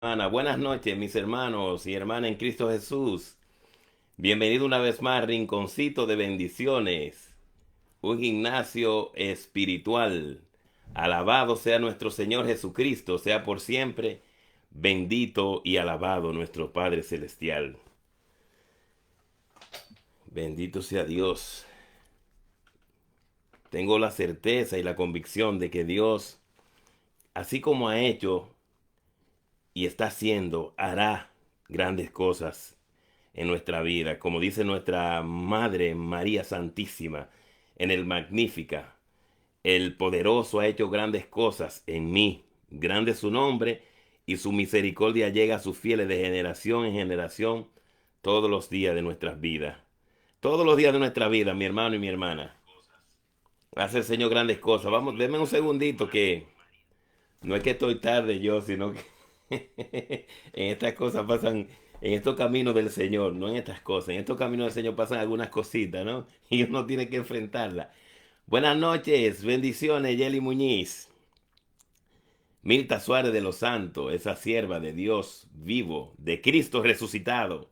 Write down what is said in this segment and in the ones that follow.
Buenas noches, mis hermanos y hermanas en Cristo Jesús. Bienvenido una vez más, Rinconcito de Bendiciones, un gimnasio espiritual. Alabado sea nuestro Señor Jesucristo, sea por siempre bendito y alabado nuestro Padre Celestial. Bendito sea Dios. Tengo la certeza y la convicción de que Dios, así como ha hecho y está haciendo, hará grandes cosas en nuestra vida, como dice nuestra Madre María Santísima en el Magnífica. El poderoso ha hecho grandes cosas en mí, grande es su nombre, y su misericordia llega a sus fieles de generación en generación todos los días de nuestras vidas. Todos los días de nuestra vida, mi hermano y mi hermana. Hace el Señor grandes cosas. Vamos, denme un segundito que no es que estoy tarde yo, sino que en estas cosas pasan, en estos caminos del Señor, no en estas cosas, en estos caminos del Señor pasan algunas cositas, ¿no? Y uno tiene que enfrentarlas. Buenas noches, bendiciones, Yeli Muñiz. Mirta Suárez de los Santos, esa sierva de Dios vivo, de Cristo resucitado.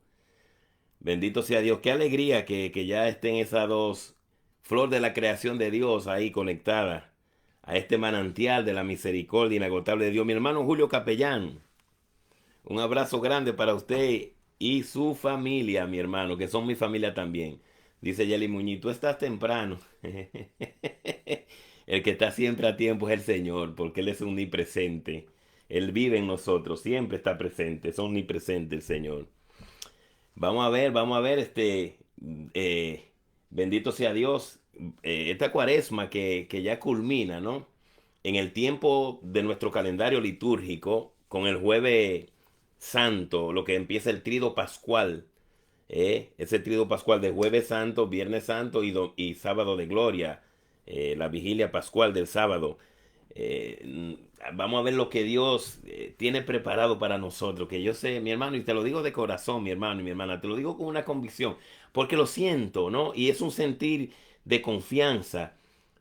Bendito sea Dios. Qué alegría que ya estén esas dos flor de la creación de Dios ahí conectadas a este manantial de la misericordia inagotable de Dios. Mi hermano Julio Capellán, un abrazo grande para usted y su familia, mi hermano, que son mi familia también. Dice Yeli Muñiz, tú estás temprano. El que está siempre a tiempo es el Señor, porque Él es omnipresente. Él vive en nosotros, siempre está presente, es omnipresente el Señor. Vamos a ver, eh, bendito sea Dios, esta cuaresma que ya culmina, ¿no? En el tiempo de nuestro calendario litúrgico, con el jueves santo, lo que empieza el trido pascual, ese trido pascual de jueves santo, viernes santo y sábado de gloria, la vigilia pascual del sábado. Vamos a ver lo que Dios tiene preparado para nosotros, que yo sé, mi hermano, y te lo digo de corazón, mi hermano y mi hermana, te lo digo con una convicción, porque lo siento, ¿no? Y es un sentir de confianza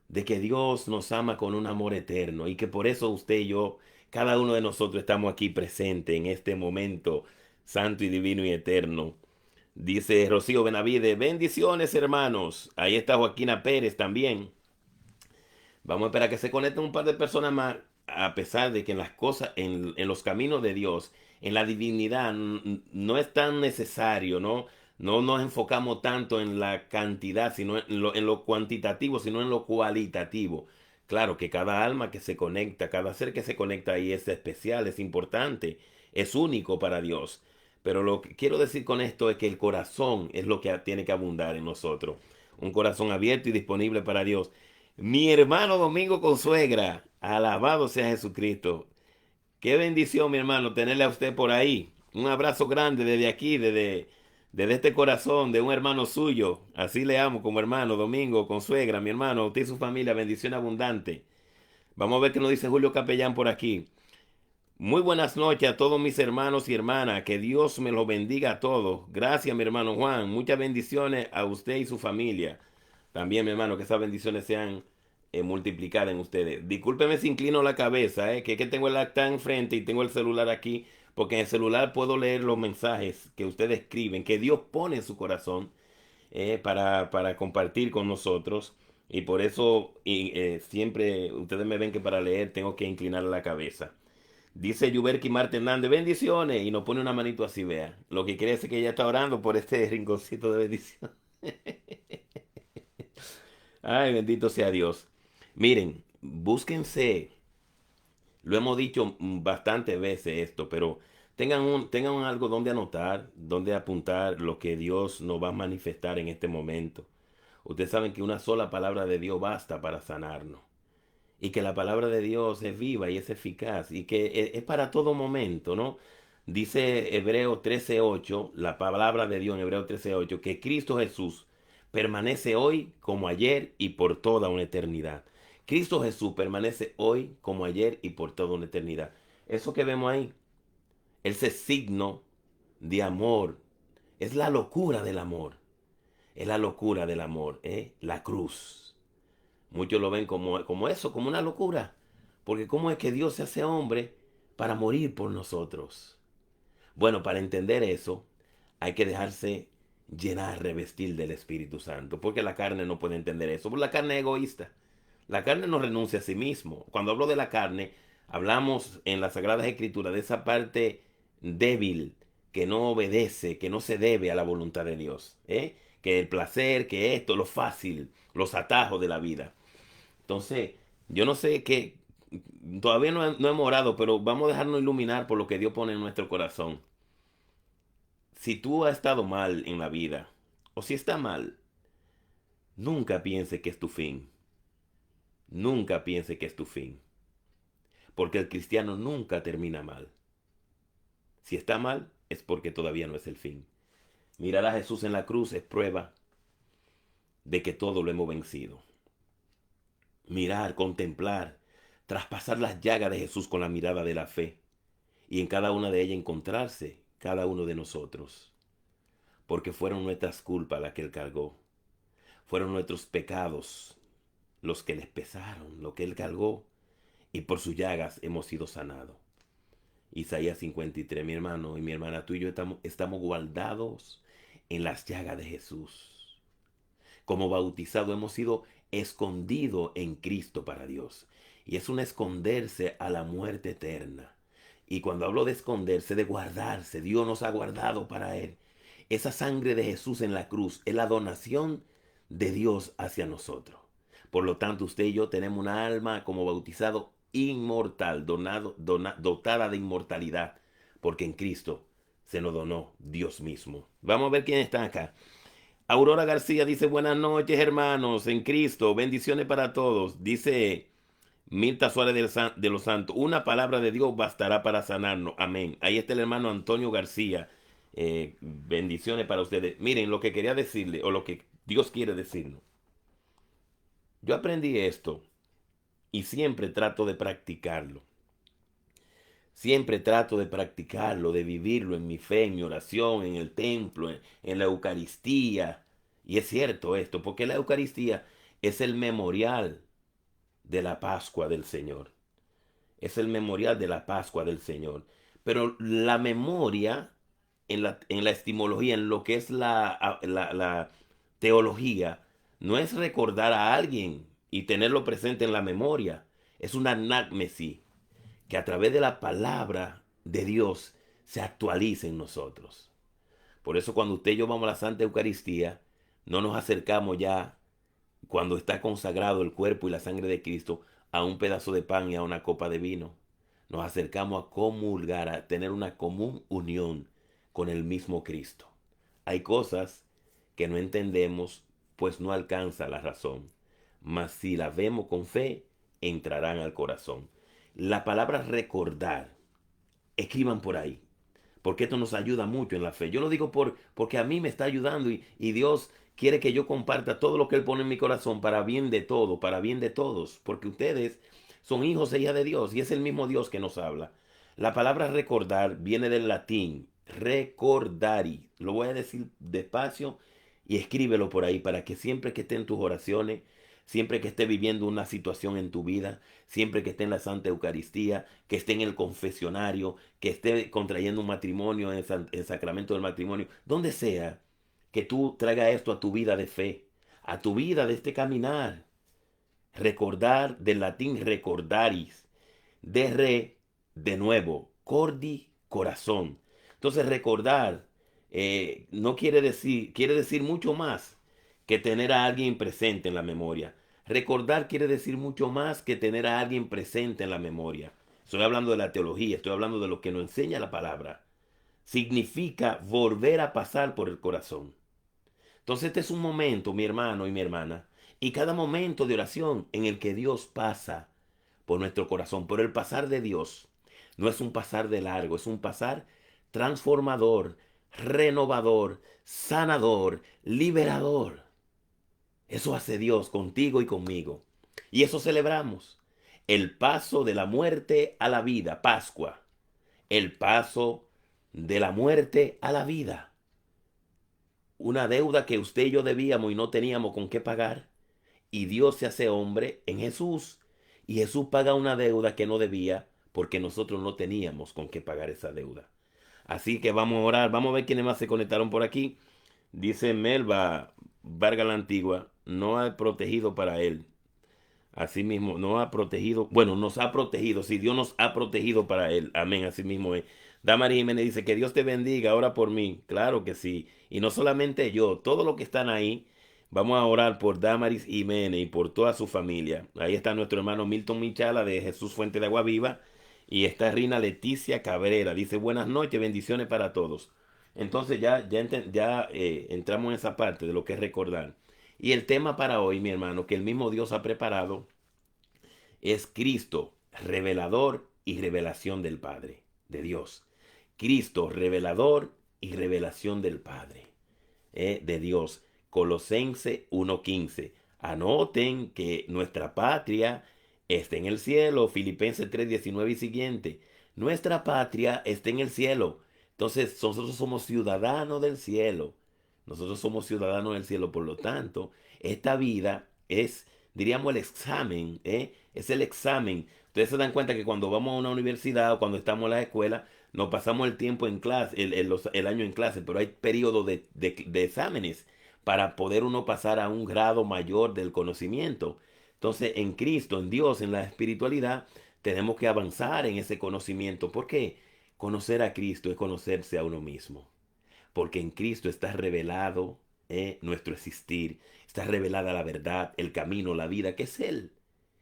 de que Dios nos ama con un amor eterno y que por eso usted y yo, cada uno de nosotros estamos aquí presentes en este momento santo y divino y eterno. Dice Rocío Benavide, bendiciones hermanos. Ahí está Joaquina Pérez también. Vamos a esperar que se conecten un par de personas más, a pesar de que en las cosas, en los caminos de Dios, en la divinidad, no es tan necesario, ¿no? No nos enfocamos tanto en la cantidad, sino en lo cuantitativo, sino en lo cualitativo. Claro que cada alma que se conecta, cada ser que se conecta ahí es especial, es importante, es único para Dios. Pero lo que quiero decir con esto es que el corazón es lo que tiene que abundar en nosotros. Un corazón abierto y disponible para Dios. Mi hermano Domingo Consuegra, alabado sea Jesucristo. Qué bendición, mi hermano, tenerle a usted por ahí. Un abrazo grande desde aquí, desde este corazón de un hermano suyo. Así le amo como hermano, Domingo Consuegra, mi hermano, a usted y su familia, bendición abundante. Vamos a ver qué nos dice Julio Capellán por aquí. Muy buenas noches a todos mis hermanos y hermanas. Que Dios me los bendiga a todos. Gracias, mi hermano Juan. Muchas bendiciones a usted y su familia. También, mi hermano, que esas bendiciones sean multiplicadas en ustedes. Discúlpeme si inclino la cabeza, que tengo el acta enfrente y tengo el celular aquí, porque en el celular puedo leer los mensajes que ustedes escriben, que Dios pone en su corazón para compartir con nosotros. Y por eso siempre ustedes me ven que para leer tengo que inclinar la cabeza. Dice Yuberki Marte Hernández, bendiciones, y nos pone una manito así, vea. Lo que quiere decir que ella está orando por este rinconcito de bendición. Ay, bendito sea Dios. Miren, búsquense, lo hemos dicho bastantes veces esto, pero tengan algo donde anotar, donde apuntar lo que Dios nos va a manifestar en este momento. Ustedes saben que una sola palabra de Dios basta para sanarnos. Y que la palabra de Dios es viva y es eficaz y que es para todo momento, ¿no? Dice Hebreo 13:8, la palabra de Dios en Hebreo 13:8, que Cristo Jesús permanece hoy como ayer y por toda una eternidad. Cristo Jesús permanece hoy como ayer y por toda una eternidad. Eso que vemos ahí, ese signo de amor, es la locura del amor. Es la locura del amor, ¿eh? La cruz. Muchos lo ven como eso, como una locura. Porque ¿cómo es que Dios se hace hombre para morir por nosotros? Bueno, para entender eso, hay que dejarse llenar, revestir del Espíritu Santo, porque la carne no puede entender eso, porque la carne es egoísta. La carne no renuncia a sí mismo. Cuando hablo de la carne, hablamos en las Sagradas Escrituras de esa parte débil que no obedece, que no se debe a la voluntad de Dios, ¿eh? Que el placer, que esto, lo fácil, los atajos de la vida. Entonces, yo no sé qué, todavía no hemos orado, pero vamos a dejarnos iluminar por lo que Dios pone en nuestro corazón. Si tú has estado mal en la vida, o si está mal, nunca piense que es tu fin. Nunca piense que es tu fin. Porque el cristiano nunca termina mal. Si está mal, es porque todavía no es el fin. Mirar a Jesús en la cruz es prueba de que todo lo hemos vencido. Mirar, contemplar, traspasar las llagas de Jesús con la mirada de la fe. Y en cada una de ellas encontrarse cada uno de nosotros. Porque fueron nuestras culpas las que Él cargó. Fueron nuestros pecados los que les pesaron, lo que Él cargó. Y por sus llagas hemos sido sanados. Isaías 53, mi hermano y mi hermana, tú y yo estamos guardados en las llagas de Jesús. Como bautizados hemos sido escondidos en Cristo para Dios. Y es un esconderse a la muerte eterna. Y cuando hablo de esconderse, de guardarse, Dios nos ha guardado para Él. Esa sangre de Jesús en la cruz es la donación de Dios hacia nosotros. Por lo tanto, usted y yo tenemos una alma como bautizado inmortal, dotada de inmortalidad, porque en Cristo se nos donó Dios mismo. Vamos a ver quién está acá. Aurora García dice, buenas noches hermanos, en Cristo, bendiciones para todos. Dice Mirta Suárez de los Santos, una palabra de Dios bastará para sanarnos. Amén. Ahí está el hermano Antonio García. Bendiciones para ustedes. Miren lo que quería decirle, o lo que Dios quiere decirnos. Yo aprendí esto y siempre trato de practicarlo. Siempre trato de practicarlo, de vivirlo en mi fe, en mi oración, en el templo, en la Eucaristía. Y es cierto esto, porque la Eucaristía es el memorial de la Pascua del Señor. Es el memorial de la Pascua del Señor. Pero la memoria en la estimología, en lo que es la teología, no es recordar a alguien y tenerlo presente en la memoria. Es una anagnesis que a través de la palabra de Dios se actualiza en nosotros. Por eso cuando usted y yo vamos a la Santa Eucaristía, no nos acercamos ya, cuando está consagrado el cuerpo y la sangre de Cristo, a un pedazo de pan y a una copa de vino. Nos acercamos a comulgar, a tener una común unión con el mismo Cristo. Hay cosas que no entendemos, pues no alcanza la razón. Mas si las vemos con fe, entrarán al corazón. La palabra recordar, escriban por ahí, porque esto nos ayuda mucho en la fe. Yo lo digo porque a mí me está ayudando y Dios quiere que yo comparta todo lo que Él pone en mi corazón para bien de todo, para bien de todos, porque ustedes son hijos e hijas de Dios y es el mismo Dios que nos habla. La palabra recordar viene del latín recordari. Lo voy a decir despacio y escríbelo por ahí para que siempre que esté en tus oraciones, siempre que esté viviendo una situación en tu vida, siempre que esté en la Santa Eucaristía, que esté en el confesionario, que esté contrayendo un matrimonio en el sacramento del matrimonio, donde sea, que tú traigas esto a tu vida de fe, a tu vida de este caminar. Recordar, del latín recordaris, de re, de nuevo, cordi, corazón. Entonces recordar no quiere decir mucho más que tener a alguien presente en la memoria. Recordar quiere decir mucho más que tener a alguien presente en la memoria. Estoy hablando de la teología, estoy hablando de lo que nos enseña la palabra. Significa volver a pasar por el corazón. Entonces este es un momento, mi hermano y mi hermana, y cada momento de oración en el que Dios pasa por nuestro corazón, por el pasar de Dios. No es un pasar de largo, es un pasar transformador, renovador, sanador, liberador. Eso hace Dios contigo y conmigo. Y eso celebramos. El paso de la muerte a la vida, Pascua. El paso de la muerte a la vida. Una deuda que usted y yo debíamos y no teníamos con qué pagar. Y Dios se hace hombre en Jesús. Y Jesús paga una deuda que no debía porque nosotros no teníamos con qué pagar esa deuda. Así que vamos a orar, vamos a ver quiénes más se conectaron por aquí. Dice Melba Vargas la Antigua, no ha protegido para él. Asimismo, no ha protegido, bueno, nos ha protegido, sí, Dios nos ha protegido para él. Amén, así mismo es. Damaris Jiménez dice que Dios te bendiga, ora por mí. Claro que sí. Y no solamente yo, todos los que están ahí, vamos a orar por Damaris Jiménez y por toda su familia. Ahí está nuestro hermano Milton Michala de Jesús Fuente de Agua Viva. Y está Rina Leticia Cabrera. Dice buenas noches, bendiciones para todos. Entonces ya entramos en esa parte de lo que es recordar. Y el tema para hoy, mi hermano, que el mismo Dios ha preparado, es Cristo, revelador y revelación del Padre, de Dios. Cristo, revelador y revelación del Padre, de Dios. Colosense 1:15. Anoten que nuestra patria está en el cielo. Filipenses 3:19 y siguiente. Nuestra patria está en el cielo. Entonces, nosotros somos ciudadanos del cielo. Nosotros somos ciudadanos del cielo. Por lo tanto, esta vida es, diríamos, el examen, es el examen. Ustedes se dan cuenta que cuando vamos a una universidad o cuando estamos en la escuela, nos pasamos el tiempo en clase, el año en clase, pero hay periodos de exámenes para poder uno pasar a un grado mayor del conocimiento. Entonces, en Cristo, en Dios, en la espiritualidad, tenemos que avanzar en ese conocimiento. ¿Por qué? Conocer a Cristo es conocerse a uno mismo. Porque en Cristo está revelado nuestro existir, está revelada la verdad, el camino, la vida, que es Él.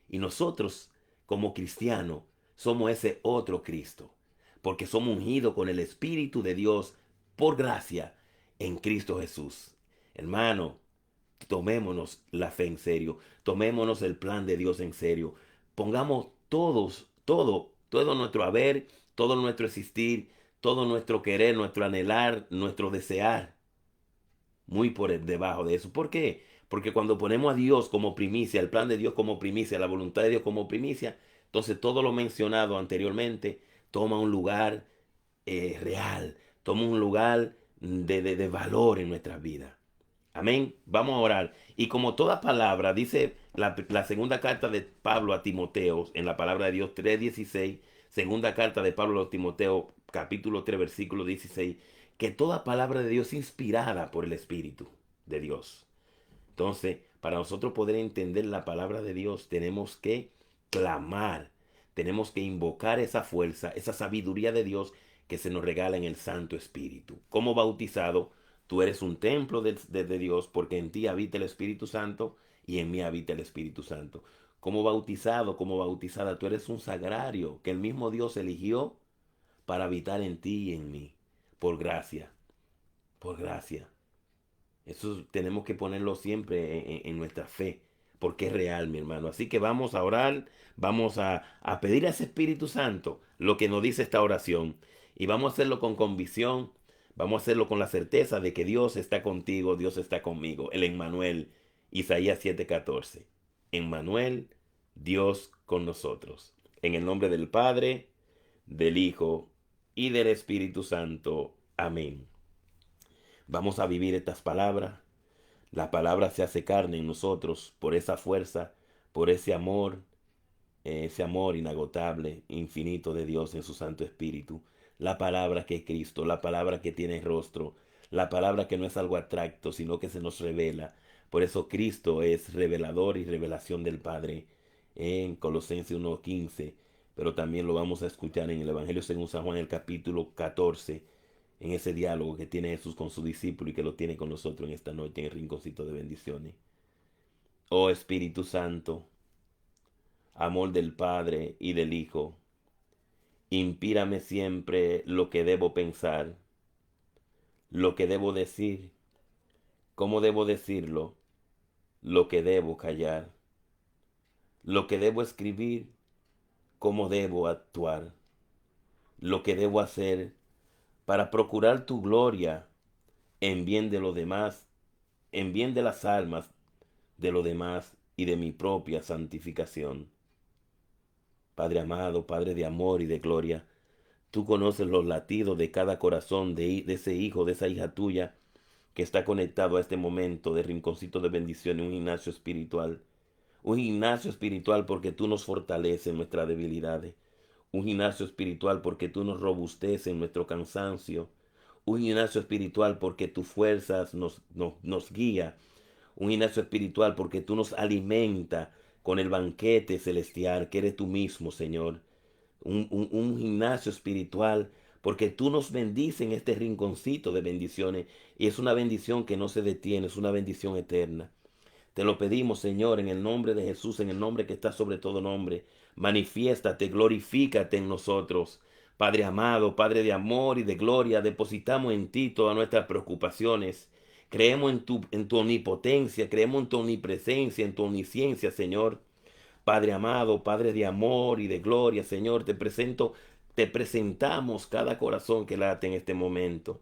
Y nosotros, como cristianos, somos ese otro Cristo, porque somos ungidos con el Espíritu de Dios por gracia en Cristo Jesús. Hermano, tomémonos la fe en serio, tomémonos el plan de Dios en serio, pongamos todo nuestro haber, todo nuestro existir, todo nuestro querer, nuestro anhelar, nuestro desear, muy por debajo de eso. ¿Por qué? Porque cuando ponemos a Dios como primicia, el plan de Dios como primicia, la voluntad de Dios como primicia, entonces todo lo mencionado anteriormente toma un lugar real, toma un lugar de valor en nuestras vidas. Amén. Vamos a orar. Y como toda palabra, dice la segunda carta de Pablo a Timoteo, en la palabra de Dios 3:16, segunda carta de Pablo a Timoteo, capítulo 3, versículo 16, que toda palabra de Dios es inspirada por el Espíritu de Dios. Entonces, para nosotros poder entender la palabra de Dios, tenemos que clamar, tenemos que invocar esa fuerza, esa sabiduría de Dios que se nos regala en el Santo Espíritu. Como bautizado, tú eres un templo de Dios porque en ti habita el Espíritu Santo y en mí habita el Espíritu Santo. Como bautizado, como bautizada, tú eres un sagrario que el mismo Dios eligió para habitar en ti y en mí. Por gracia, por gracia. Eso tenemos que ponerlo siempre en nuestra fe, porque es real, mi hermano. Así que vamos a orar, vamos a pedir a ese Espíritu Santo lo que nos dice esta oración. Y vamos a hacerlo con convicción, vamos a hacerlo con la certeza de que Dios está contigo, Dios está conmigo. El Emmanuel, Isaías 7:14. Emmanuel, Dios con nosotros. En el nombre del Padre, del Hijo y del Espíritu Santo. Amén. Vamos a vivir estas palabras. La palabra se hace carne en nosotros por esa fuerza, por ese amor inagotable, infinito de Dios en su Santo Espíritu. La palabra que es Cristo, la palabra que tiene rostro, la palabra que no es algo abstracto, sino que se nos revela. Por eso Cristo es revelador y revelación del Padre en Colosenses 1:15, pero también lo vamos a escuchar en el Evangelio según San Juan, el capítulo 14, en ese diálogo que tiene Jesús con su discípulo y que lo tiene con nosotros en esta noche en el rinconcito de bendiciones. Oh Espíritu Santo, amor del Padre y del Hijo, inspírame siempre lo que debo pensar, lo que debo decir, cómo debo decirlo, lo que debo callar, lo que debo escribir, cómo debo actuar, lo que debo hacer para procurar tu gloria en bien de los demás, en bien de las almas de los demás y de mi propia santificación. Padre amado, Padre de amor y de gloria, tú conoces los latidos de cada corazón de ese hijo, de esa hija tuya que está conectado a este momento de rinconcito de bendición en un gimnasio espiritual. Un gimnasio espiritual porque tú nos fortaleces en nuestras debilidades. un gimnasio espiritual porque tú nos robusteces en nuestro cansancio, un gimnasio espiritual porque tus fuerzas nos guía, un gimnasio espiritual porque tú nos alimenta con el banquete celestial que eres tú mismo, Señor. Un gimnasio espiritual porque tú nos bendices en este rinconcito de bendiciones y es una bendición que no se detiene, es una bendición eterna. Te lo pedimos, Señor, en el nombre de Jesús, en el nombre que está sobre todo nombre. Manifiéstate, glorifícate en nosotros. Padre amado, Padre de amor y de gloria, depositamos en ti todas nuestras preocupaciones. Creemos en tu omnipotencia, creemos en tu omnipresencia, en tu omnisciencia, Señor. Padre amado, Padre de amor y de gloria, Señor, te presentamos cada corazón que late en este momento.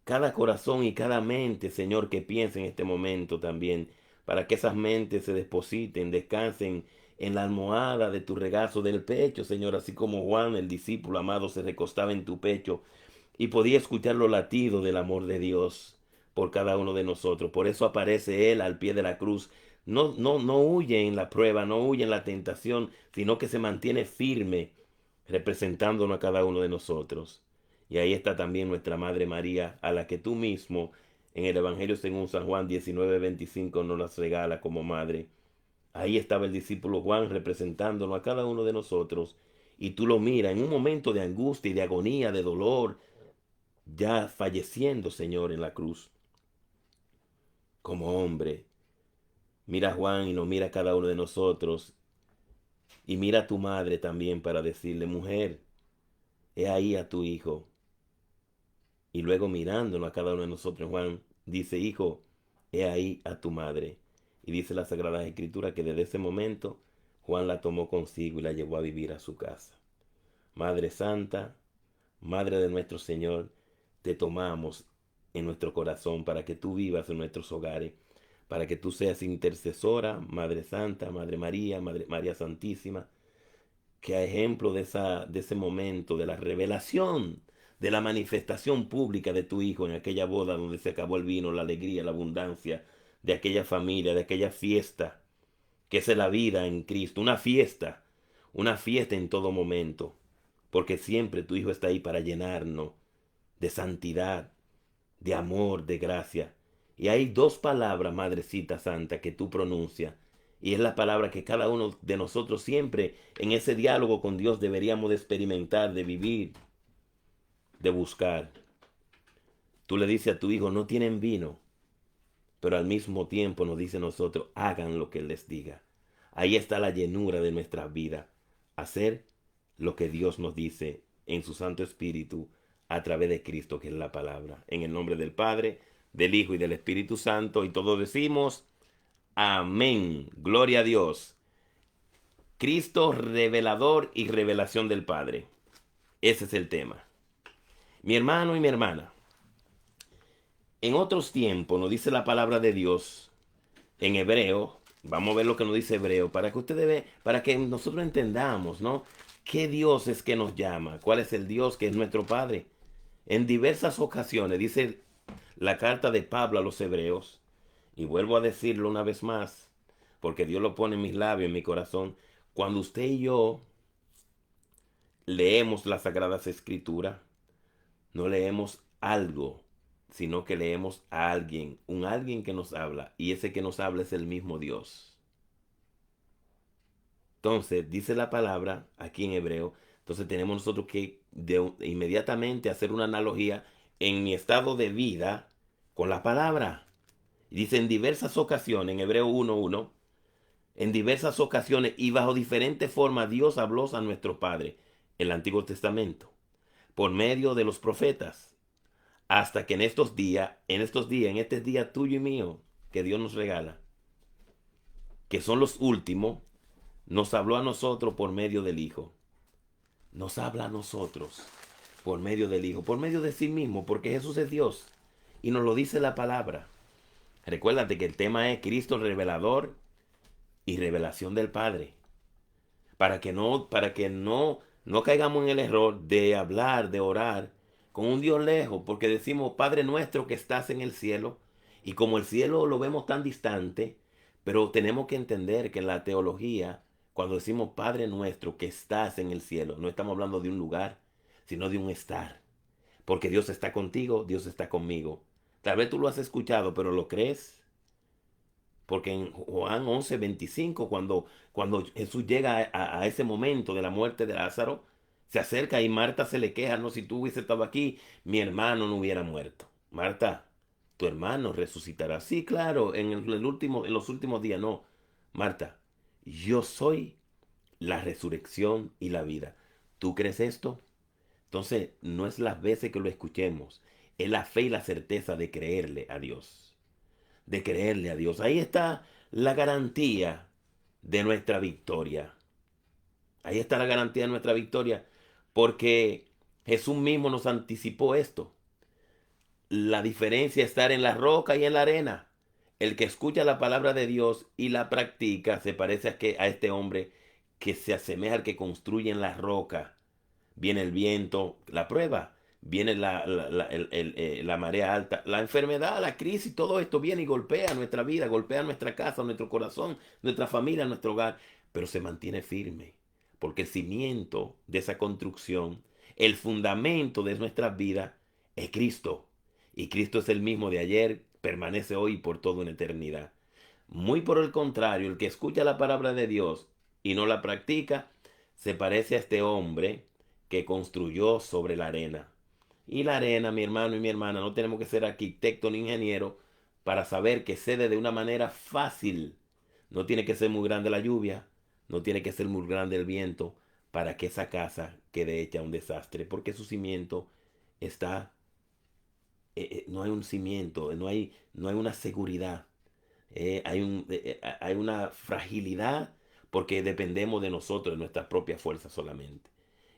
Cada corazón y cada mente, Señor, que piense en este momento también, para que esas mentes se depositen, descansen en la almohada de tu regazo del pecho, Señor, así como Juan, el discípulo amado, se recostaba en tu pecho y podía escuchar los latidos del amor de Dios por cada uno de nosotros. Por eso aparece Él al pie de la cruz. No huye en la prueba, no huye en la tentación, sino que se mantiene firme, representándonos a cada uno de nosotros. Y ahí está también nuestra Madre María, a la que tú mismo en el Evangelio según San Juan 19:25 nos las regala como madre. Ahí estaba el discípulo Juan representándonos a cada uno de nosotros. Y tú lo miras en un momento de angustia y de agonía, de dolor, ya falleciendo, Señor, en la cruz, como hombre. Mira a Juan y nos mira a cada uno de nosotros. Y mira a tu madre también para decirle, mujer, he ahí a tu hijo. Y luego mirándonos a cada uno de nosotros, Juan dice, hijo, he ahí a tu madre. Y dice la Sagrada Escritura que desde ese momento Juan la tomó consigo y la llevó a vivir a su casa. Madre Santa, Madre de nuestro Señor, te tomamos en nuestro corazón para que tú vivas en nuestros hogares, para que tú seas intercesora, Madre Santa, Madre María, Madre María Santísima, que a ejemplo de ese momento, de la revelación, de la manifestación pública de tu Hijo en aquella boda donde se acabó el vino, la alegría, la abundancia, de aquella familia, de aquella fiesta, que es la vida en Cristo, una fiesta en todo momento, porque siempre tu Hijo está ahí para llenarnos de santidad, de amor, de gracia. Y hay dos palabras, Madrecita Santa, que tú pronuncias. Y es la palabra que cada uno de nosotros siempre en ese diálogo con Dios deberíamos de experimentar, de vivir, de buscar. Tú le dices a tu hijo, no tienen vino, pero al mismo tiempo nos dice a nosotros, hagan lo que Él les diga. Ahí está la llenura de nuestra vida. Hacer lo que Dios nos dice en su Santo Espíritu a través de Cristo, que es la palabra. En el nombre del Padre, del Hijo y del Espíritu Santo. Y todos decimos, amén. Gloria a Dios. Cristo revelador y revelación del Padre. Ese es el tema. Mi hermano y mi hermana, en otros tiempos nos dice la palabra de Dios en hebreo. Vamos a ver lo que nos dice hebreo para que ustedes vean, para que nosotros entendamos, ¿no? ¿Qué Dios es que nos llama? ¿Cuál es el Dios que es nuestro Padre? En diversas ocasiones dice la carta de Pablo a los hebreos, y vuelvo a decirlo una vez más, porque Dios lo pone en mis labios, en mi corazón, cuando usted y yo leemos las Sagradas Escrituras, no leemos algo, sino que leemos a alguien, un alguien que nos habla, y ese que nos habla es el mismo Dios. Entonces, dice la palabra aquí en hebreo, entonces tenemos nosotros que inmediatamente hacer una analogía en mi estado de vida con la palabra. Y dice en diversas ocasiones, en Hebreo 1:1, en diversas ocasiones y bajo diferentes formas Dios habló a nuestro Padre, el Antiguo Testamento, por medio de los profetas, hasta que en este día tuyo y mío, que Dios nos regala, que son los últimos, nos habló a nosotros por medio del Hijo. Nos habla a nosotros por medio del Hijo, por medio de sí mismo, porque Jesús es Dios y nos lo dice la palabra. Recuérdate que el tema es Cristo revelador y revelación del Padre. Para que no caigamos en el error de hablar, de orar con un Dios lejos, porque decimos Padre nuestro que estás en el cielo, y como el cielo lo vemos tan distante, pero tenemos que entender que en la teología, Cuando decimos Padre nuestro que estás en el cielo, no estamos hablando de un lugar, sino de un estar. Porque Dios está contigo, Dios está conmigo. Tal vez tú lo has escuchado, pero ¿lo crees? Porque en Juan 11:25, cuando Jesús llega a ese momento de la muerte de Lázaro, se acerca y Marta se le queja, no, si tú hubiese estado aquí, mi hermano no hubiera muerto. Marta, tu hermano resucitará. Sí, claro, en los últimos días, no. Marta, yo soy la resurrección y la vida. ¿Tú crees esto? Entonces, no es las veces que lo escuchemos, es la fe y la certeza de creerle a Dios. De creerle a Dios. Ahí está la garantía de nuestra victoria. Ahí está la garantía de nuestra victoria, porque Jesús mismo nos anticipó esto. La diferencia es estar en la roca y en la arena. El que escucha la palabra de Dios y la practica se parece a este hombre que se asemeja al que construye en la roca. Viene el viento, la prueba, viene la marea alta, la enfermedad, la crisis, todo esto viene y golpea nuestra vida, golpea nuestra casa, nuestro corazón, nuestra familia, nuestro hogar, pero se mantiene firme, porque el cimiento de esa construcción, el fundamento de nuestras vidas es Cristo, y Cristo es el mismo de ayer, permanece hoy y por toda una eternidad. Muy por el contrario, el que escucha la palabra de Dios y no la practica, se parece a este hombre que construyó sobre la arena. Y la arena, mi hermano y mi hermana, no tenemos que ser arquitecto ni ingeniero para saber que cede de una manera fácil. No tiene que ser muy grande la lluvia, no tiene que ser muy grande el viento para que esa casa quede hecha un desastre, porque su cimiento está, no hay un cimiento, no hay una seguridad, hay una fragilidad porque dependemos de nosotros, de nuestras propias fuerzas solamente.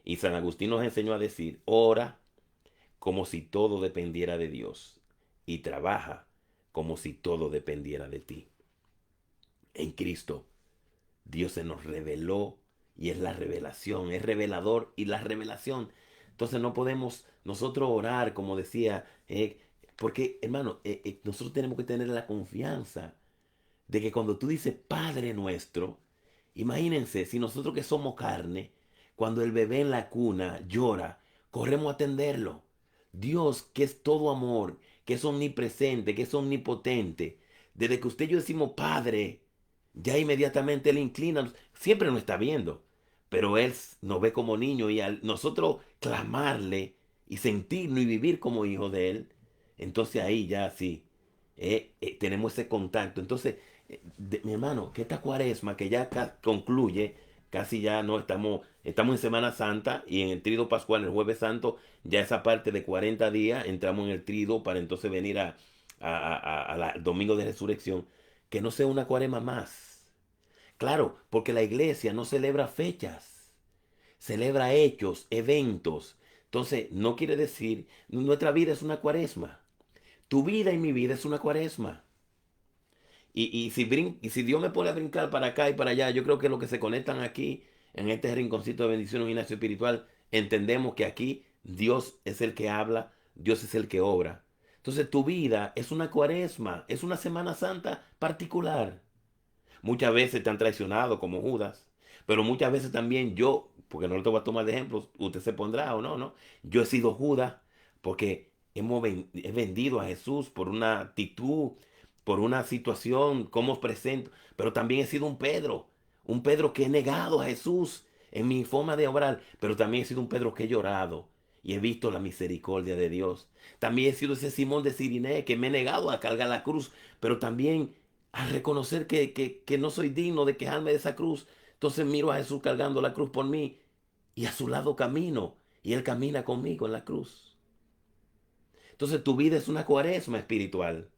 Y San Agustín nos enseñó a decir, ora como si todo dependiera de Dios y trabaja como si todo dependiera de ti. En Cristo, Dios se nos reveló y es la revelación, es revelador y la revelación. Entonces no podemos nosotros orar, como decía, porque hermano, nosotros tenemos que tener la confianza de que cuando tú dices Padre nuestro, imagínense, si nosotros que somos carne, cuando el bebé en la cuna llora, corremos a atenderlo. Dios, que es todo amor, que es omnipresente, que es omnipotente, desde que usted y yo decimos Padre, ya inmediatamente Él inclina, siempre nos está viendo, pero Él nos ve como niño y al nosotros clamarle y sentirnos y vivir como hijos de Él, entonces ahí ya sí, tenemos ese contacto. Entonces, mi hermano, que esta cuaresma que ya concluye, casi ya no estamos en Semana Santa y en el Tríodo Pascual, el Jueves Santo, ya esa parte de 40 días, entramos en el Tríodo para entonces venir al Domingo de Resurrección, que no sea una cuaresma más. Claro, porque la iglesia no celebra fechas, celebra hechos, eventos. Entonces, no quiere decir, nuestra vida es una cuaresma. Tu vida y mi vida es una cuaresma. Y si Dios me pone a brincar para acá y para allá, yo creo que los que se conectan aquí, en este rinconcito de bendición, un gimnasio espiritual, entendemos que aquí Dios es el que habla, Dios es el que obra. Entonces tu vida es una cuaresma, es una Semana Santa particular. Muchas veces te han traicionado como Judas, pero muchas veces también yo, porque no te voy a tomar de ejemplo, usted se pondrá o no, ¿no? Yo he sido Judas porque he vendido a Jesús por una actitud, por una situación, cómo os presento, pero también he sido un Pedro que he negado a Jesús en mi forma de obrar, pero también he sido un Pedro que he llorado y he visto la misericordia de Dios. También he sido ese Simón de Siriné que me he negado a cargar la cruz, pero también a reconocer que no soy digno de quejarme de esa cruz. Entonces miro a Jesús cargando la cruz por mí y a su lado camino y Él camina conmigo en la cruz. Entonces tu vida es una cuaresma espiritual.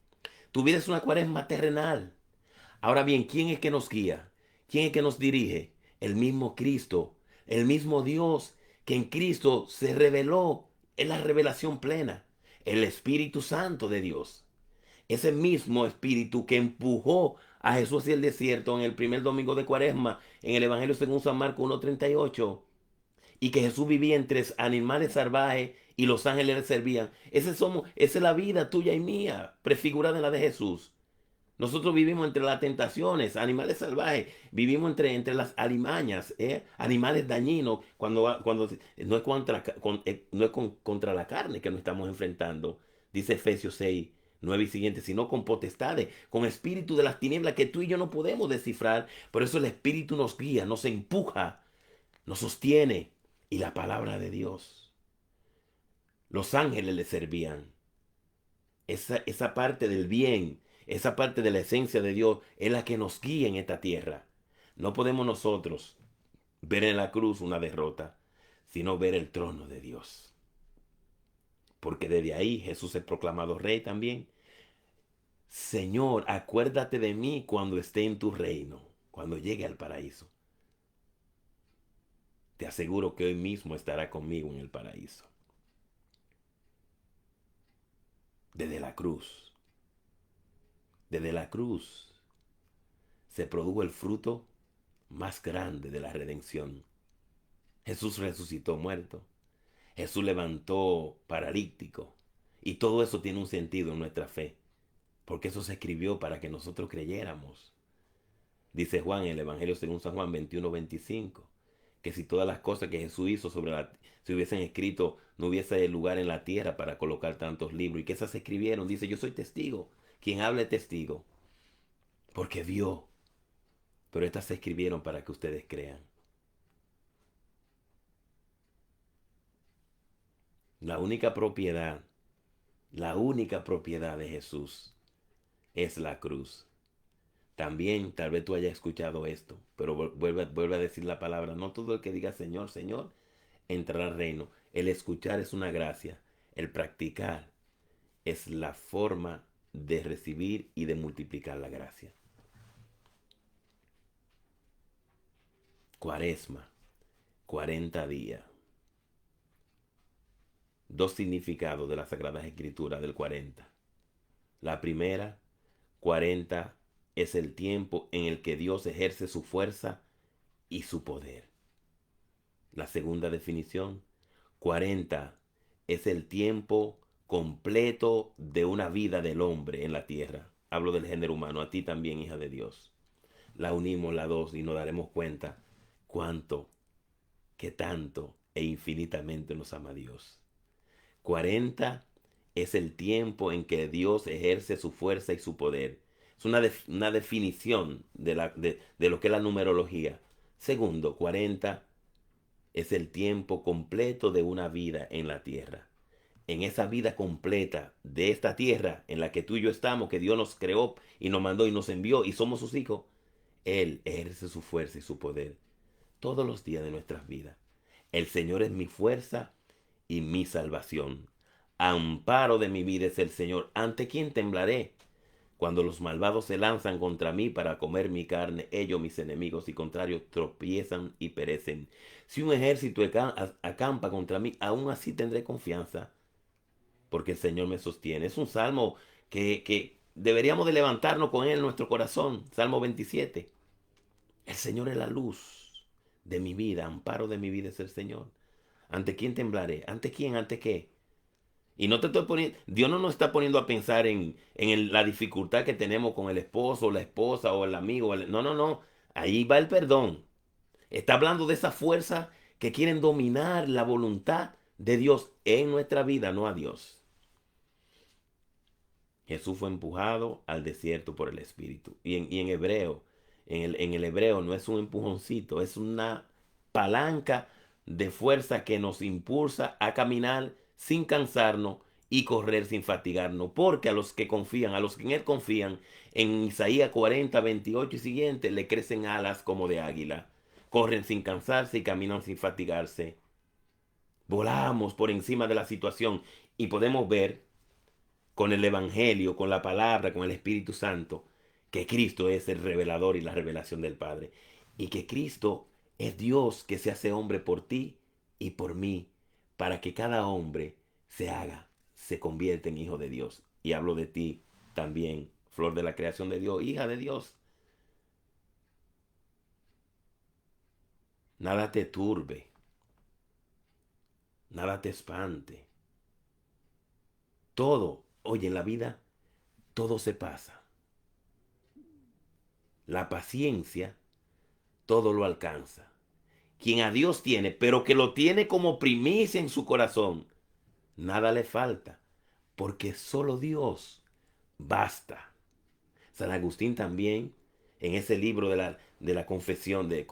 Tu vida es una cuaresma terrenal. Ahora bien, ¿quién es que nos guía? ¿Quién es que nos dirige? El mismo Cristo, el mismo Dios que en Cristo se reveló. Es la revelación plena. El Espíritu Santo de Dios. Ese mismo espíritu que empujó a Jesús hacia el desierto en el primer domingo de Cuaresma, en el Evangelio según San Marcos 1:38, y que Jesús vivía entre animales salvajes y los ángeles le servían. Esa es la vida tuya y mía, prefigurada en la de Jesús. Nosotros vivimos entre las tentaciones, animales salvajes, vivimos entre las alimañas, animales dañinos, cuando no es no es contra la carne que nos estamos enfrentando, dice Efesios 6, 9 y siguiente, sino con potestades, con espíritu de las tinieblas que tú y yo no podemos descifrar. Por eso el espíritu nos guía, nos empuja, nos sostiene. Y la palabra de Dios, los ángeles le servían. Esa parte del bien, esa parte de la esencia de Dios es la que nos guía en esta tierra. No podemos nosotros ver en la cruz una derrota, sino ver el trono de Dios. Porque desde ahí Jesús es proclamado rey también. Señor, acuérdate de mí cuando esté en tu reino, cuando llegue al paraíso. Te aseguro que hoy mismo estará conmigo en el paraíso. Desde la cruz. Desde la cruz se produjo el fruto más grande de la redención. Jesús resucitó muerto. Jesús levantó paralítico. Y todo eso tiene un sentido en nuestra fe. Porque eso se escribió para que nosotros creyéramos. Dice Juan en el Evangelio según San Juan 21:25. Que si todas las cosas que Jesús hizo se hubiesen escrito, no hubiese lugar en la tierra para colocar tantos libros. Y que esas se escribieron. Dice, yo soy testigo. Quien habla es testigo. Porque vio. Pero estas se escribieron para que ustedes crean. La única propiedad de Jesús es la cruz. También tal vez tú hayas escuchado esto, pero vuelve a decir la palabra. No todo el que diga Señor, Señor, entrará al reino. El escuchar es una gracia. El practicar es la forma de recibir y de multiplicar la gracia. Cuaresma, 40 días. Dos significados de las Sagradas Escrituras del 40. La primera, 40 es el tiempo en el que Dios ejerce su fuerza y su poder. La segunda definición, 40 es el tiempo completo de una vida del hombre en la tierra. Hablo del género humano, a ti también, hija de Dios. La unimos las dos y nos daremos cuenta cuánto, qué tanto e infinitamente nos ama Dios. 40 es el tiempo en que Dios ejerce su fuerza y su poder. Es una definición de lo que es la numerología. Segundo, 40 es el tiempo completo de una vida en la tierra. En esa vida completa de esta tierra en la que tú y yo estamos, que Dios nos creó y nos mandó y nos envió y somos sus hijos, Él ejerce su fuerza y su poder todos los días de nuestras vidas. El Señor es mi fuerza y mi salvación. Amparo de mi vida es el Señor. ¿Ante quién temblaré? Cuando los malvados se lanzan contra mí para comer mi carne, ellos, mis enemigos y contrarios, tropiezan y perecen. Si un ejército acampa contra mí, aún así tendré confianza, porque el Señor me sostiene. Es un salmo que deberíamos de levantarnos con él en nuestro corazón. Salmo 27. El Señor es la luz de mi vida, amparo de mi vida es el Señor. ¿Ante quién temblaré? ¿Ante quién? ¿Ante qué? Y no te estoy poniendo, Dios no nos está poniendo a pensar en la dificultad que tenemos con el esposo, o la esposa, o el amigo. No, no, no. Ahí va el perdón. Está hablando de esa fuerza que quieren dominar la voluntad de Dios en nuestra vida, no a Dios. Jesús fue empujado al desierto por el Espíritu. Y en hebreo, en el hebreo no es un empujoncito, es una palanca de fuerza que nos impulsa a caminar sin cansarnos y correr sin fatigarnos. Porque a los que confían, a los que en Él confían, en Isaías 40, 28 y siguiente, le crecen alas como de águila. Corren sin cansarse y caminan sin fatigarse. Volamos por encima de la situación y podemos ver con el Evangelio, con la palabra, con el Espíritu Santo, que Cristo es el revelador y la revelación del Padre. Y que Cristo es Dios que se hace hombre por ti y por mí, para que cada hombre se convierta en hijo de Dios. Y hablo de ti también, flor de la creación de Dios, hija de Dios. Nada te turbe, nada te espante. Todo, oye, en la vida, todo se pasa. la paciencia, todo lo alcanza. Quien a Dios tiene, pero que lo tiene como primicia en su corazón, nada le falta, porque solo Dios basta. San Agustín también, en ese libro de la confesión de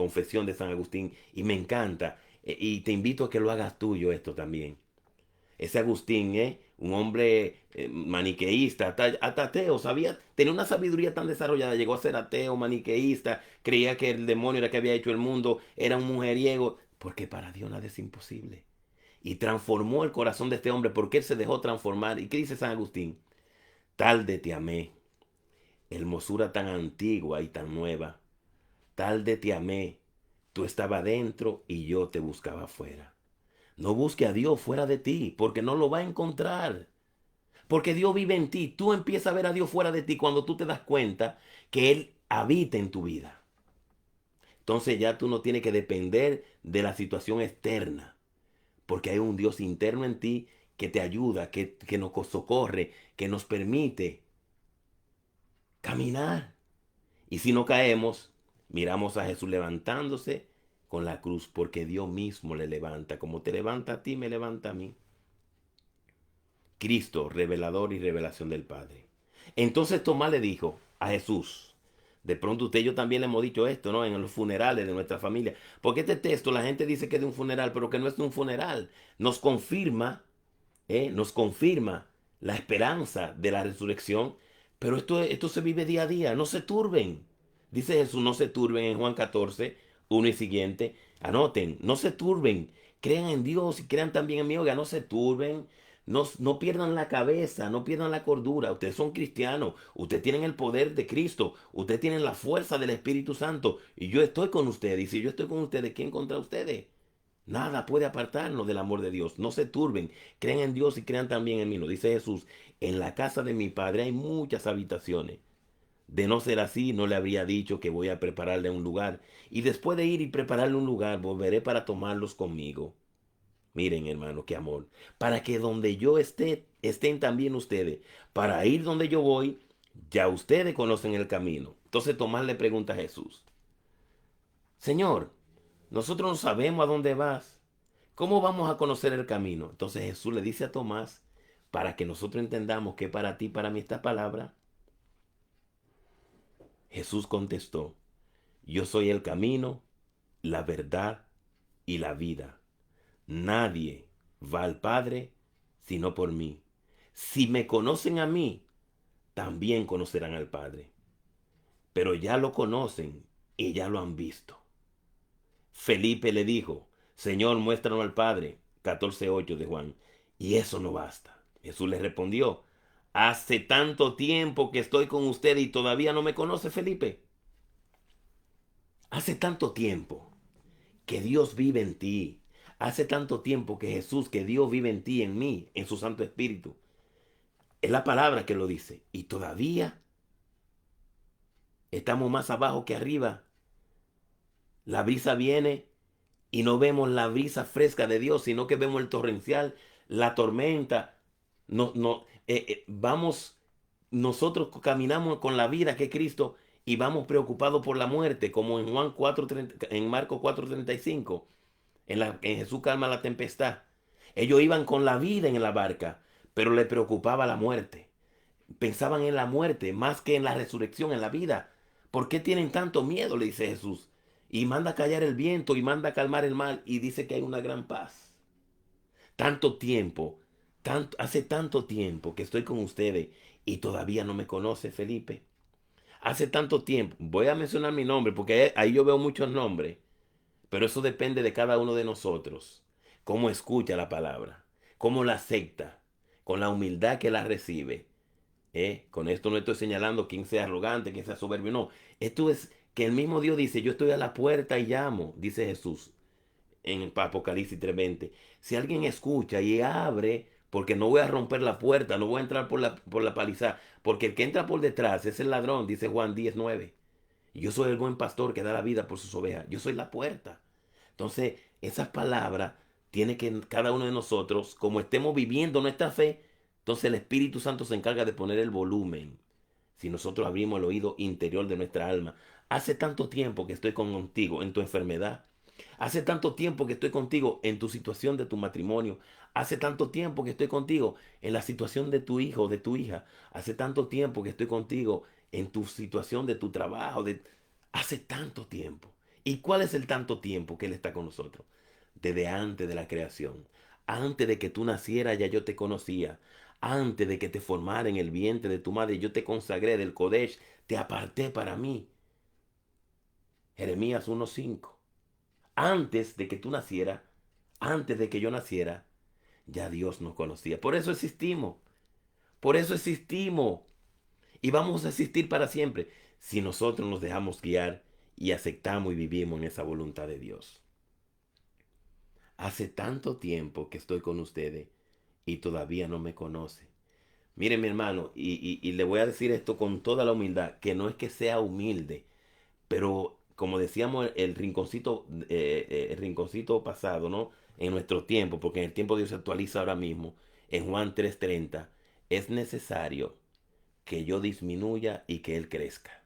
San Agustín, y me encanta, y te invito a que lo hagas tuyo esto también. Ese Agustín, un hombre maniqueísta, hasta ateo, tenía una sabiduría tan desarrollada, llegó a ser ateo, maniqueísta, creía que el demonio era que había hecho el mundo, era un mujeriego, porque para Dios nada es imposible. Y transformó el corazón de este hombre porque él se dejó transformar. ¿Y qué dice San Agustín? Tal de te amé, hermosura tan antigua y tan nueva, tal de te amé, tú estabas dentro y yo te buscaba afuera. No busque a Dios fuera de ti, porque no lo va a encontrar. Porque Dios vive en ti. Tú empiezas a ver a Dios fuera de ti cuando tú te das cuenta que Él habita en tu vida. Entonces ya tú no tienes que depender de la situación externa, porque hay un Dios interno en ti que te ayuda, que nos socorre, que nos permite caminar. Y si no caemos, miramos a Jesús levantándose con la cruz, porque Dios mismo le levanta. Como te levanta a ti, me levanta a mí. Cristo, revelador y revelación del Padre. Entonces Tomás le dijo a Jesús, de pronto usted y yo también le hemos dicho esto, ¿no? En los funerales de nuestra familia. Porque este texto la gente dice que es de un funeral, pero que no es de un funeral. Nos confirma la esperanza de la resurrección, pero esto se vive día a día. No se turben. Dice Jesús, no se turben en Juan 14, 1 y siguiente. Anoten, no se turben. Crean en Dios y crean también en mí. Oiga, no se turben. No pierdan la cabeza, no pierdan la cordura. Ustedes son cristianos, ustedes tienen el poder de Cristo, ustedes tienen la fuerza del Espíritu Santo. Y yo estoy con ustedes. Y si yo estoy con ustedes, ¿quién contra ustedes? Nada puede apartarnos del amor de Dios. No se turben, crean en Dios y crean también en mí. Lo dice Jesús, en la casa de mi Padre hay muchas habitaciones. De no ser así, no le habría dicho que voy a prepararle un lugar. Y después de ir y prepararle un lugar, volveré para tomarlos conmigo. Miren, hermano, qué amor. Para que donde yo esté, estén también ustedes. Para ir donde yo voy, ya ustedes conocen el camino. Entonces Tomás le pregunta a Jesús, Señor, nosotros no sabemos a dónde vas. ¿Cómo vamos a conocer el camino? Entonces Jesús le dice a Tomás, para que nosotros entendamos que para ti, para mí esta palabra, Jesús contestó, yo soy el camino, la verdad y la vida. Nadie va al Padre sino por mí. Si me conocen a mí, también conocerán al Padre. Pero ya lo conocen y ya lo han visto. Felipe le dijo, Señor, muéstranos al Padre. 14:8 de Juan. Y eso no basta. Jesús le respondió, hace tanto tiempo que estoy con usted y todavía no me conoce, Felipe. Hace tanto tiempo que Dios vive en ti. Hace tanto tiempo que Jesús, que Dios vive en ti, en mí, en su Santo Espíritu. Es la palabra que lo dice. Y todavía estamos más abajo que arriba. La brisa viene y no vemos la brisa fresca de Dios, sino que vemos el torrencial, la tormenta. Vamos, nosotros caminamos con la vida que es Cristo y vamos preocupados por la muerte, como en Juan 4:30, en Marcos 4:35, en Jesús calma la tempestad. Ellos iban con la vida en la barca, pero le preocupaba la muerte. Pensaban en la muerte más que en la resurrección, en la vida. ¿Por qué tienen tanto miedo? Le dice Jesús. Y manda a callar el viento y manda a calmar el mar y dice que hay una gran paz. Tanto tiempo, hace tanto tiempo que estoy con ustedes y todavía no me conoce, Felipe. Hace tanto tiempo, voy a mencionar mi nombre porque ahí yo veo muchos nombres, pero eso depende de cada uno de nosotros. Cómo escucha la palabra, cómo la acepta, con la humildad que la recibe. Con esto no estoy señalando quién sea arrogante, quién sea soberbio, no. Esto es que el mismo Dios dice, yo estoy a la puerta y llamo, dice Jesús en Apocalipsis 3:20. Si alguien escucha y abre, porque no voy a romper la puerta, no voy a entrar por la palizada, porque el que entra por detrás es el ladrón, dice Juan 10:9. Yo soy el buen pastor que da la vida por sus ovejas. Yo soy la puerta. Entonces, esas palabras tiene que cada uno de nosotros, como estemos viviendo nuestra fe, entonces el Espíritu Santo se encarga de poner el volumen. Si nosotros abrimos el oído interior de nuestra alma Hace tanto tiempo que estoy contigo en tu enfermedad. Hace tanto tiempo que estoy contigo en tu situación de tu matrimonio. Hace tanto tiempo que estoy contigo en la situación de tu hijo o de tu hija. Hace tanto tiempo que estoy contigo en tu situación de tu trabajo. Hace tanto tiempo. ¿Y cuál es el tanto tiempo que Él está con nosotros? Desde antes de la creación. Antes de que tú nacieras ya yo te conocía. Antes de que te formara en el vientre de tu madre, yo te consagré del Kodesh, te aparté para mí. Jeremías 1:5. Antes de que tú nacieras, antes de que yo naciera, ya Dios nos conocía. Por eso existimos. Por eso existimos. Y vamos a existir para siempre si nosotros nos dejamos guiar y aceptamos y vivimos en esa voluntad de Dios. Hace tanto tiempo que estoy con ustedes y todavía no me conoce. Mire, mi hermano, y le voy a decir esto con toda la humildad, que no es que sea humilde, pero como decíamos, el rinconcito pasado, ¿no? En nuestro tiempo, porque en el tiempo Dios se actualiza ahora mismo, en Juan 3:30, es necesario que yo disminuya y que Él crezca.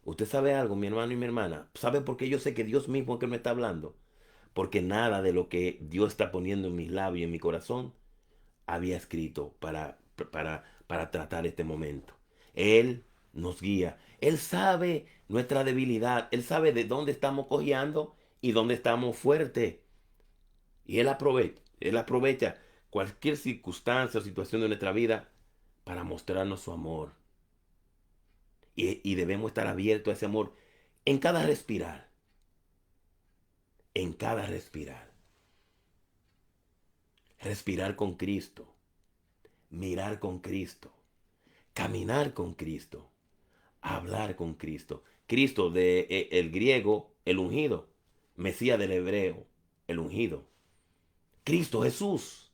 ¿Usted sabe algo, mi hermano y mi hermana? ¿Sabe por qué yo sé que Dios mismo es que me está hablando? Porque nada de lo que Dios está poniendo en mis labios y en mi corazón había escrito para tratar este momento. Él nos guía. Él sabe nuestra debilidad. Él sabe de dónde estamos cojeando y dónde estamos fuertes. Y Él aprovecha cualquier circunstancia o situación de nuestra vida para mostrarnos su amor. Y debemos estar abiertos a ese amor en cada respirar. En cada respirar. Respirar con Cristo. Mirar con Cristo. Caminar con Cristo. Hablar con Cristo. Cristo el griego, el ungido. Mesías del hebreo, el ungido. Cristo Jesús.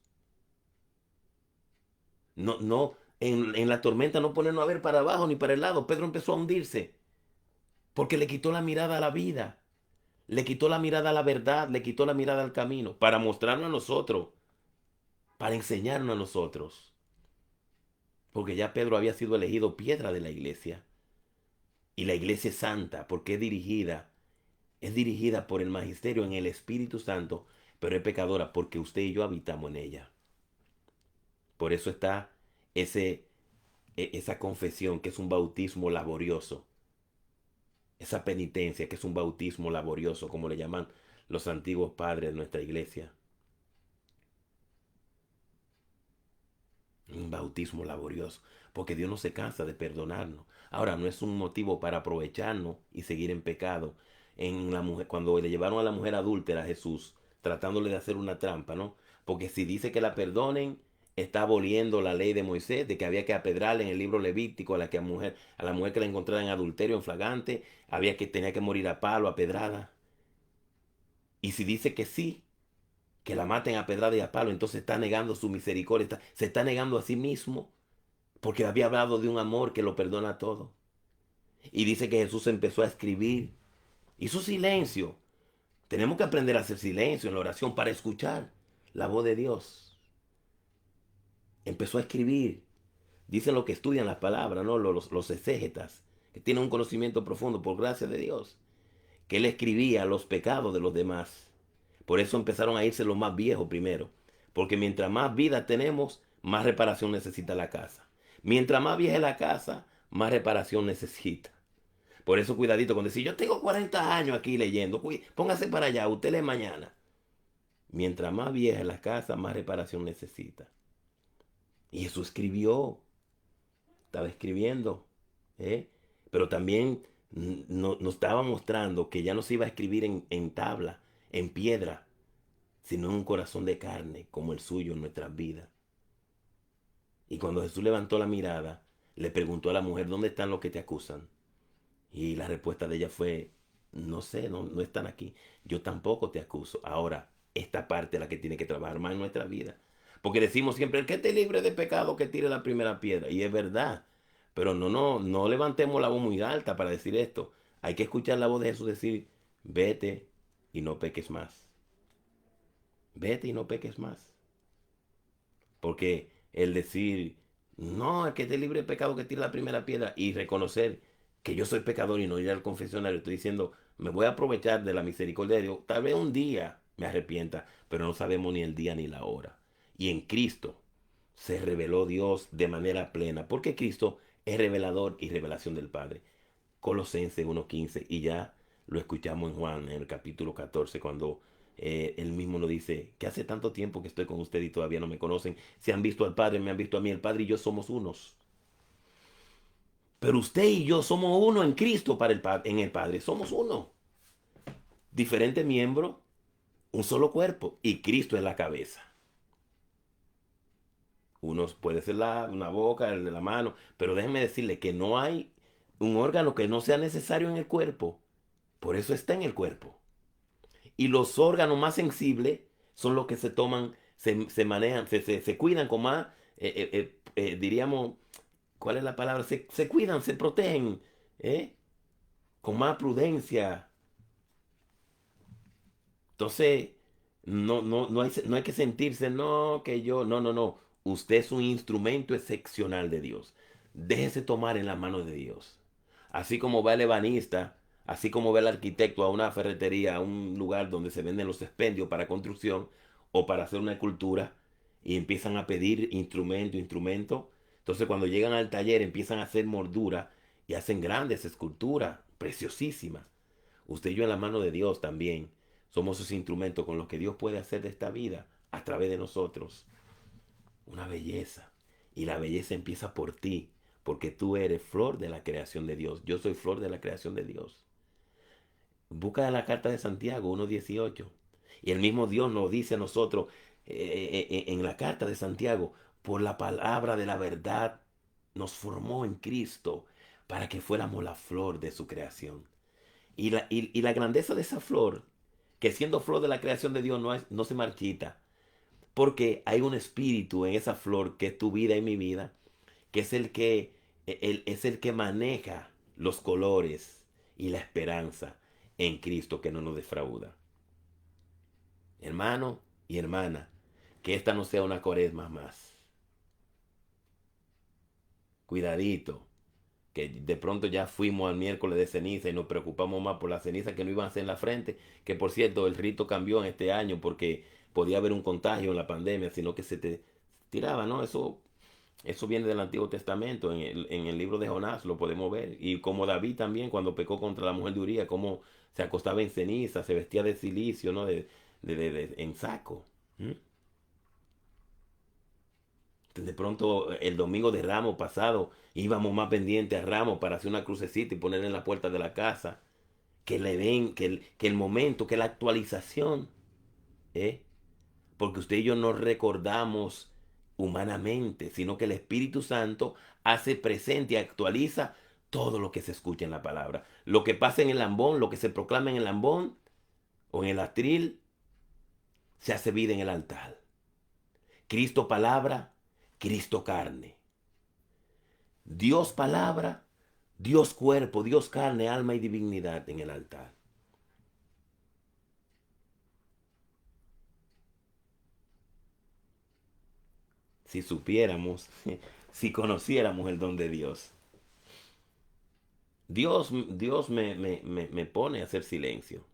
No, no, en la tormenta no ponernos a ver para abajo ni para el lado. Pedro empezó a hundirse porque le quitó la mirada a la vida. Le quitó la mirada a la verdad, le quitó la mirada al camino para mostrarnos a nosotros, para enseñarnos a nosotros. Porque ya Pedro había sido elegido piedra de la iglesia. Y la iglesia es santa porque es dirigida por el magisterio en el Espíritu Santo, pero es pecadora porque usted y yo habitamos en ella. Por eso está esa confesión que es un bautismo laborioso, esa penitencia que es un bautismo laborioso, como le llaman los antiguos padres de nuestra iglesia. Un bautismo laborioso, porque Dios no se cansa de perdonarnos. Ahora, no es un motivo para aprovecharnos y seguir en pecado. Cuando le llevaron a la mujer adúltera a Jesús, tratándole de hacer una trampa, ¿no? Porque si dice que la perdonen, está aboliendo la ley de Moisés, de que había que apedrarle en el libro Levítico a la mujer que la encontrara en adulterio, en flagrante, tenía que morir a palo, a pedrada. Y si dice que sí, que la maten a pedrada y a palo, entonces está negando su misericordia, se está negando a sí mismo, porque había hablado de un amor que lo perdona todo. Y dice que Jesús empezó a escribir, hizo silencio. Tenemos que aprender a hacer silencio en la oración para escuchar la voz de Dios. Empezó a escribir. Dicen los que estudian las palabras, ¿no? Los exégetas, que tienen un conocimiento profundo por gracia de Dios, que él escribía los pecados de los demás. Por eso empezaron a irse los más viejos primero. Porque mientras más vida tenemos, más reparación necesita la casa. Mientras más vieja es la casa, más reparación necesita. Por eso cuidadito con decir, yo tengo 40 años aquí leyendo. Póngase para allá, usted lee mañana. Mientras más vieja es la casa, más reparación necesita. Y eso escribió. Estaba escribiendo. ¿eh? Pero también nos estaba mostrando que ya no se iba a escribir en tabla, en piedra, sino en un corazón de carne como el suyo en nuestras vidas. Y cuando Jesús levantó la mirada, le preguntó a la mujer, ¿dónde están los que te acusan? Y la respuesta de ella fue, no sé, no están aquí. Yo tampoco te acuso. Ahora, esta parte es la que tiene que trabajar más en nuestra vida. Porque decimos siempre, el que esté libre de pecado, que tire la primera piedra. Y es verdad. Pero no levantemos la voz muy alta para decir esto. Hay que escuchar la voz de Jesús decir, vete y no peques más. Vete y no peques más. Porque el decir, no, el que esté libre de pecado, que tire la primera piedra y reconocer que yo soy pecador y no ir al confesionario. Estoy diciendo, me voy a aprovechar de la misericordia de Dios. Tal vez un día me arrepienta, pero no sabemos ni el día ni la hora. Y en Cristo se reveló Dios de manera plena, porque Cristo es revelador y revelación del Padre. Colosenses 1:15, y ya lo escuchamos en Juan, en el capítulo 14, cuando él mismo nos dice que hace tanto tiempo que estoy con usted y todavía no me conocen. Si han visto al Padre, me han visto a mí. El Padre y yo somos unos. Pero usted y yo somos uno en Cristo para en el Padre. Somos uno. Diferentes miembros, un solo cuerpo. Y Cristo es la cabeza. Uno puede ser una boca, el de la mano. Pero déjenme decirle que no hay un órgano que no sea necesario en el cuerpo. Por eso está en el cuerpo. Y los órganos más sensibles son los que se toman, se manejan, se cuidan con más, diríamos, ¿cuál es la palabra? Se cuidan, se protegen, ¿eh? Con más prudencia. Entonces, no hay que sentirse, no, que yo, no. Usted es un instrumento excepcional de Dios. Déjese tomar en la mano de Dios. Así como va el ebanista, así como va el arquitecto a una ferretería, a un lugar donde se venden los expendios para construcción o para hacer una escultura y empiezan a pedir instrumento. Entonces, cuando llegan al taller, empiezan a hacer moldura y hacen grandes esculturas, preciosísimas. Usted y yo en la mano de Dios también somos sus instrumentos con los que Dios puede hacer de esta vida a través de nosotros una belleza. Y la belleza empieza por ti, porque tú eres flor de la creación de Dios. Yo soy flor de la creación de Dios. Busca la carta de Santiago 1:18. Y el mismo Dios nos dice a nosotros en la carta de Santiago, por la palabra de la verdad nos formó en Cristo para que fuéramos la flor de su creación. Y la grandeza de esa flor, que siendo flor de la creación de Dios no se marchita, porque hay un espíritu en esa flor que es tu vida y mi vida, que es es el que maneja los colores y la esperanza en Cristo que no nos defrauda. Hermano y hermana, que esta no sea una cuaresma más. Cuidadito, que de pronto ya fuimos al miércoles de ceniza y nos preocupamos más por la ceniza que no iban a hacer en la frente, que por cierto el rito cambió en este año porque podía haber un contagio en la pandemia, sino que se te tiraba, ¿no? Eso viene del Antiguo Testamento, en el libro de Jonás lo podemos ver. Y como David también cuando pecó contra la mujer de Uría, cómo se acostaba en ceniza, se vestía de silicio, ¿no? En saco. ¿Mm? De pronto el domingo de Ramos pasado íbamos más pendientes a Ramos para hacer una crucecita y ponerla en la puerta de la casa. Que le den, que el momento, que la actualización. ¿Eh? Porque usted y yo no recordamos humanamente, sino que el Espíritu Santo hace presente y actualiza todo lo que se escucha en la palabra. Lo que pasa en el lambón, lo que se proclama en el lambón o en el atril, se hace vida en el altar. Cristo palabra, Cristo carne. Dios palabra, Dios cuerpo, Dios carne, alma y divinidad en el altar. Si supiéramos, si conociéramos el don de Dios. Dios me pone a hacer silencio.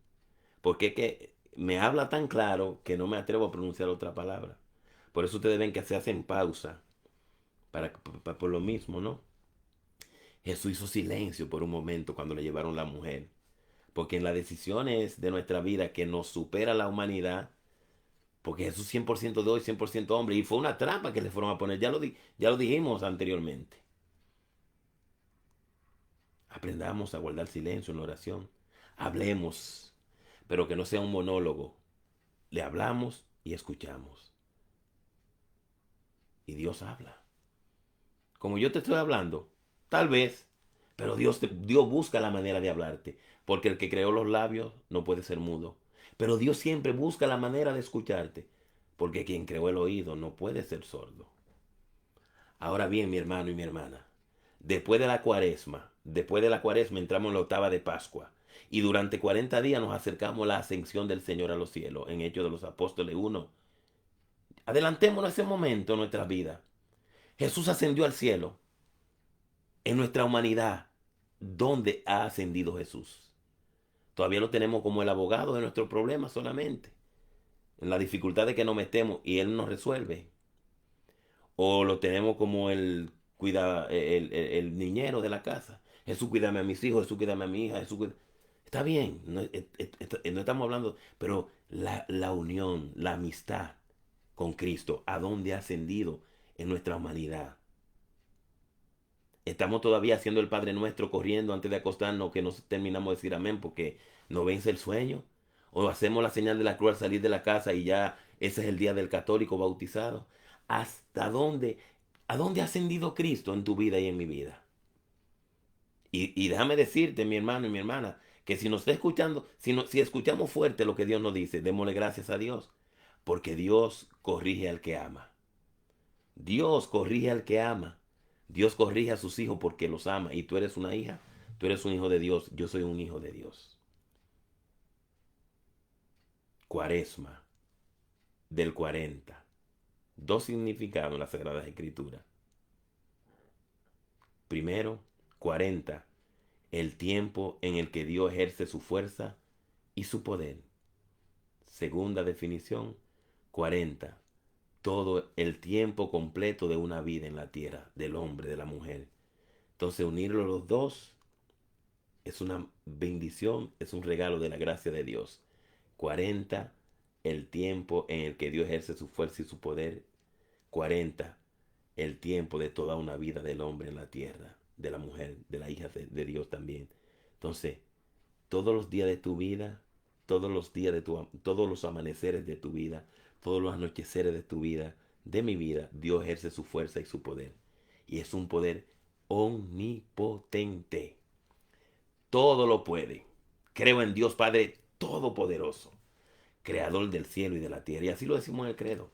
Porque es que me habla tan claro que no me atrevo a pronunciar otra palabra. Por eso ustedes ven que se hacen pausa. Por lo mismo, ¿no? Jesús hizo silencio por un momento cuando le llevaron la mujer. Porque en las decisiones de nuestra vida que nos supera la humanidad, porque Jesús 100% Dios y 100% hombre, y fue una trampa que le fueron a poner, ya lo dijimos anteriormente. Aprendamos a guardar silencio en la oración. Hablemos, pero que no sea un monólogo. Le hablamos y escuchamos. Y Dios habla. Como yo te estoy hablando, tal vez, pero Dios busca la manera de hablarte. Porque el que creó los labios no puede ser mudo. Pero Dios siempre busca la manera de escucharte. Porque quien creó el oído no puede ser sordo. Ahora bien, mi hermano y mi hermana, después de la cuaresma entramos en la octava de Pascua. Y durante 40 días nos acercamos a la ascensión del Señor a los cielos, en Hechos de los Apóstoles 1. Adelantémonos a ese momento en nuestra vida. Jesús ascendió al cielo en nuestra humanidad. ¿Dónde ha ascendido Jesús? Todavía lo tenemos como el abogado de nuestros problemas solamente, en la dificultad de que nos metemos y Él nos resuelve. O lo tenemos como el niñero de la casa. Jesús, cuídame a mis hijos, Jesús, cuídame a mi hija, Está bien, no, no estamos hablando, pero la unión, la amistad con Cristo, ¿a dónde ha ascendido en nuestra humanidad? Estamos todavía haciendo el Padre Nuestro corriendo antes de acostarnos, que no terminamos de decir amén porque nos vence el sueño. O hacemos la señal de la cruz al salir de la casa y ya ese es el día del católico bautizado. ¿Hasta dónde, a dónde ha ascendido Cristo en tu vida y en mi vida? Y déjame decirte, mi hermano y mi hermana, que si nos está escuchando, si escuchamos fuerte lo que Dios nos dice, démosle gracias a Dios, porque Dios corrige al que ama. Dios corrige al que ama. Dios corrige a sus hijos porque los ama. Y tú eres una hija, tú eres un hijo de Dios, yo soy un hijo de Dios. Cuaresma, del 40. Dos significados en las Sagradas Escrituras. Primero, 40, el tiempo en el que Dios ejerce su fuerza y su poder. Segunda definición, 40, todo el tiempo completo de una vida en la tierra, del hombre, de la mujer. Entonces, unirlo los dos es una bendición, es un regalo de la gracia de Dios. 40, el tiempo en el que Dios ejerce su fuerza y su poder. 40, el tiempo de toda una vida del hombre en la tierra, de la mujer, de la hija de Dios también. Entonces, todos los días de tu vida, todos los días todos los amaneceres de tu vida, todos los anocheceres de tu vida, de mi vida, Dios ejerce su fuerza y su poder. Y es un poder omnipotente. Todo lo puede. Creo en Dios Padre Todopoderoso, Creador del cielo y de la tierra. Y así lo decimos en el credo.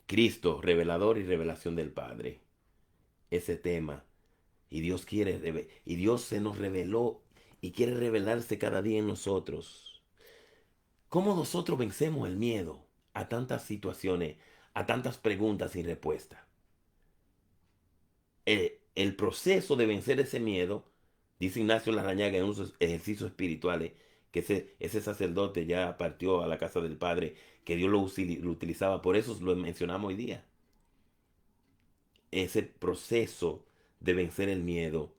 Cristo, revelador y revelación del Padre. Ese tema. Y Dios y Dios se nos reveló y quiere revelarse cada día en nosotros. ¿Cómo nosotros vencemos el miedo a tantas situaciones, a tantas preguntas sin respuesta? El proceso de vencer ese miedo, dice Ignacio Larrañaga en unos ejercicios espirituales, que ese sacerdote ya partió a la casa del Padre, que Dios lo utilizaba, por eso lo mencionamos hoy día. Ese proceso de vencer el miedo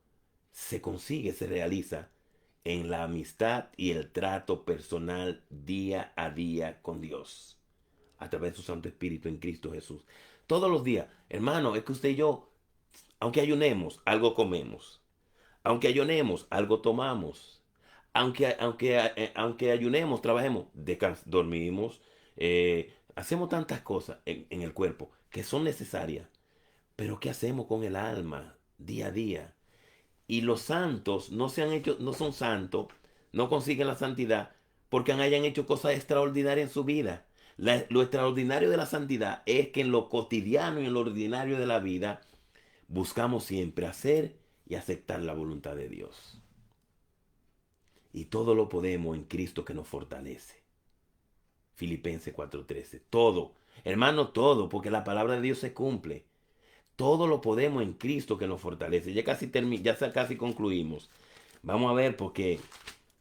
se consigue, se realiza en la amistad y el trato personal día a día con Dios, a través de su Santo Espíritu en Cristo Jesús. Todos los días, hermano, es que usted y yo, aunque ayunemos, algo comemos. Aunque ayunemos, algo tomamos. Aunque ayunemos, trabajemos, dormimos, hacemos tantas cosas en el cuerpo que son necesarias. Pero ¿qué hacemos con el alma día a día? Y los santos no se han hecho, no son santos, no consiguen la santidad porque hayan hecho cosas extraordinarias en su vida. Lo extraordinario de la santidad es que en lo cotidiano y en lo ordinario de la vida buscamos siempre hacer y aceptar la voluntad de Dios. Y todo lo podemos en Cristo que nos fortalece. Filipenses 4:13. Todo, hermano, todo, porque la palabra de Dios se cumple. Todo lo podemos en Cristo que nos fortalece. Ya casi concluimos. Vamos a ver porque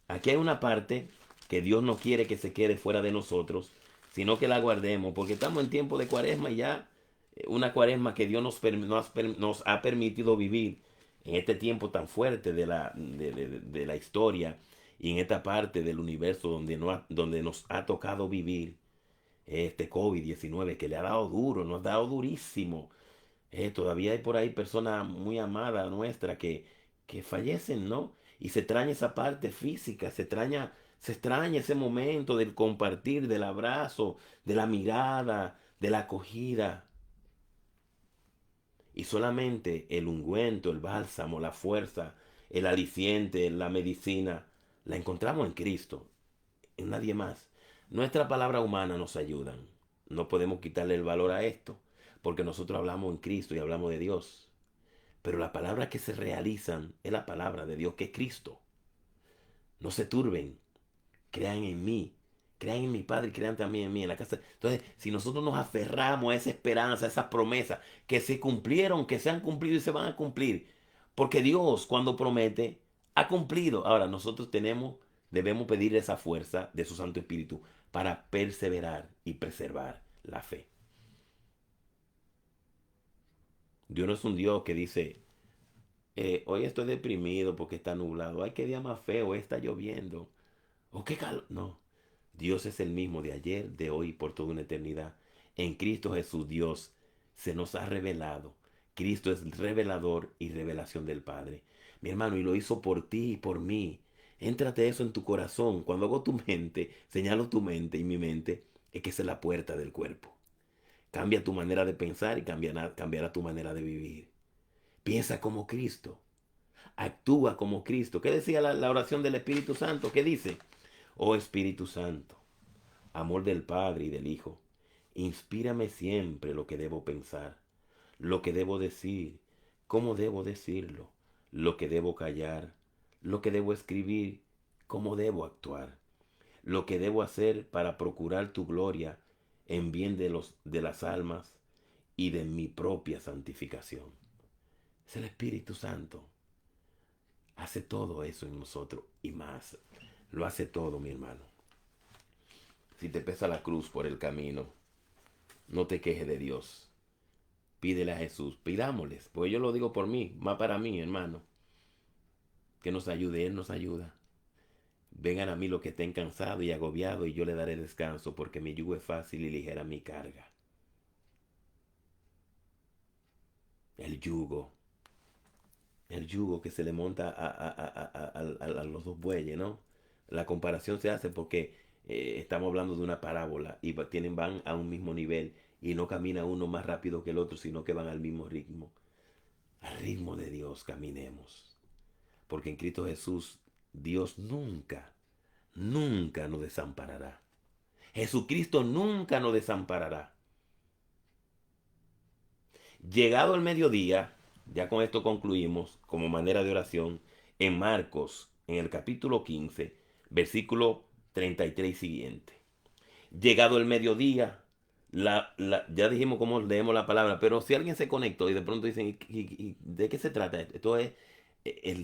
aquí hay una parte que Dios no quiere que se quede fuera de nosotros, sino que la guardemos, porque estamos en tiempo de cuaresma y ya una cuaresma que Dios nos ha permitido vivir en este tiempo tan fuerte de la historia y en esta parte del universo donde nos ha tocado vivir este COVID-19 que le ha dado duro, nos ha dado durísimo. Todavía hay por ahí personas muy amadas nuestras que fallecen, ¿no? Y se extraña esa parte física, se extraña ese momento del compartir, del abrazo, de la mirada, de la acogida. Y solamente el ungüento, el bálsamo, la fuerza, el aliciente, la medicina, la encontramos en Cristo, en nadie más. Nuestra palabra humana nos ayudan. No podemos quitarle el valor a esto, porque nosotros hablamos en Cristo y hablamos de Dios. Pero las palabras que se realizan es la palabra de Dios, que es Cristo. No se turben, crean en mí, crean en mi Padre y crean también en mí, en la casa. Entonces, si nosotros nos aferramos a esa esperanza, a esas promesas que se cumplieron, que se han cumplido y se van a cumplir, Porque Dios, cuando promete, ha cumplido. Ahora, nosotros debemos pedir esa fuerza de su Santo Espíritu para perseverar y preservar la fe. Dios no es un Dios que dice, hoy estoy deprimido porque está nublado. Ay, qué día más feo, está lloviendo. O qué calor. No. Dios es el mismo de ayer, de hoy, y por toda una eternidad. En Cristo Jesús, Dios se nos ha revelado. Cristo es revelador y revelación del Padre. Mi hermano, y lo hizo por ti y por mí. Éntrate eso en tu corazón. Cuando hago tu mente, señalo tu mente y mi mente, es que esa es la puerta del cuerpo. Cambia tu manera de pensar y cambiará tu manera de vivir. Piensa como Cristo. Actúa como Cristo. ¿Qué decía la oración del Espíritu Santo? ¿Qué dice? Oh Espíritu Santo, amor del Padre y del Hijo, inspírame siempre lo que debo pensar, lo que debo decir, cómo debo decirlo, lo que debo callar, lo que debo escribir, cómo debo actuar, lo que debo hacer para procurar tu gloria en bien de las almas y de mi propia santificación. Es el Espíritu Santo. Hace todo eso en nosotros y más. Lo hace todo, mi hermano. Si te pesa la cruz por el camino, no te quejes de Dios. Pídele a Jesús, pidámosles, pues yo lo digo por mí, más para mí, hermano. Que nos ayude, Él nos ayuda. Vengan a mí los que estén cansados y agobiados y yo le daré descanso, porque mi yugo es fácil y ligera mi carga. El yugo. El yugo que se le monta a los dos bueyes, ¿no? La comparación se hace porque estamos hablando de una parábola y van a un mismo nivel y no camina uno más rápido que el otro, sino que van al mismo ritmo. Al ritmo de Dios caminemos. Porque en Cristo Jesús, Dios nunca, nunca nos desamparará. Jesucristo nunca nos desamparará. Llegado el mediodía, ya con esto concluimos como manera de oración, en Marcos, en el capítulo 15, versículo 33 siguiente. Llegado el mediodía, ya dijimos cómo leemos la palabra, pero si alguien se conectó y de pronto dicen, ¿y de qué se trata? Esto es el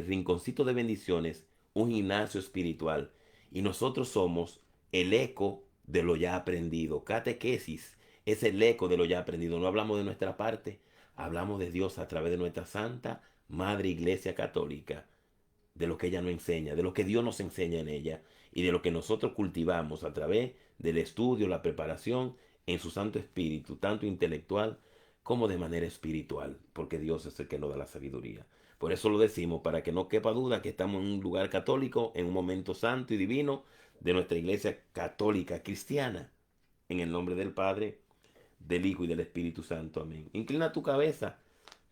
rinconcito de bendiciones, un gimnasio espiritual. Y nosotros somos el eco de lo ya aprendido. Catequesis es el eco de lo ya aprendido. No hablamos de nuestra parte, hablamos de Dios a través de nuestra Santa Madre Iglesia Católica, de lo que ella nos enseña, de lo que Dios nos enseña en ella y de lo que nosotros cultivamos a través del estudio, la preparación en su Santo Espíritu, tanto intelectual como de manera espiritual, porque Dios es el que nos da la sabiduría. Por eso lo decimos, para que no quepa duda que estamos en un lugar católico, en un momento santo y divino de nuestra iglesia católica cristiana. En el nombre del Padre, del Hijo y del Espíritu Santo. Amén. Inclina tu cabeza,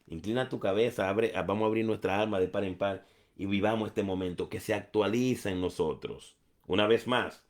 vamos a abrir nuestra alma de par en par y vivamos este momento que se actualiza en nosotros. Una vez más,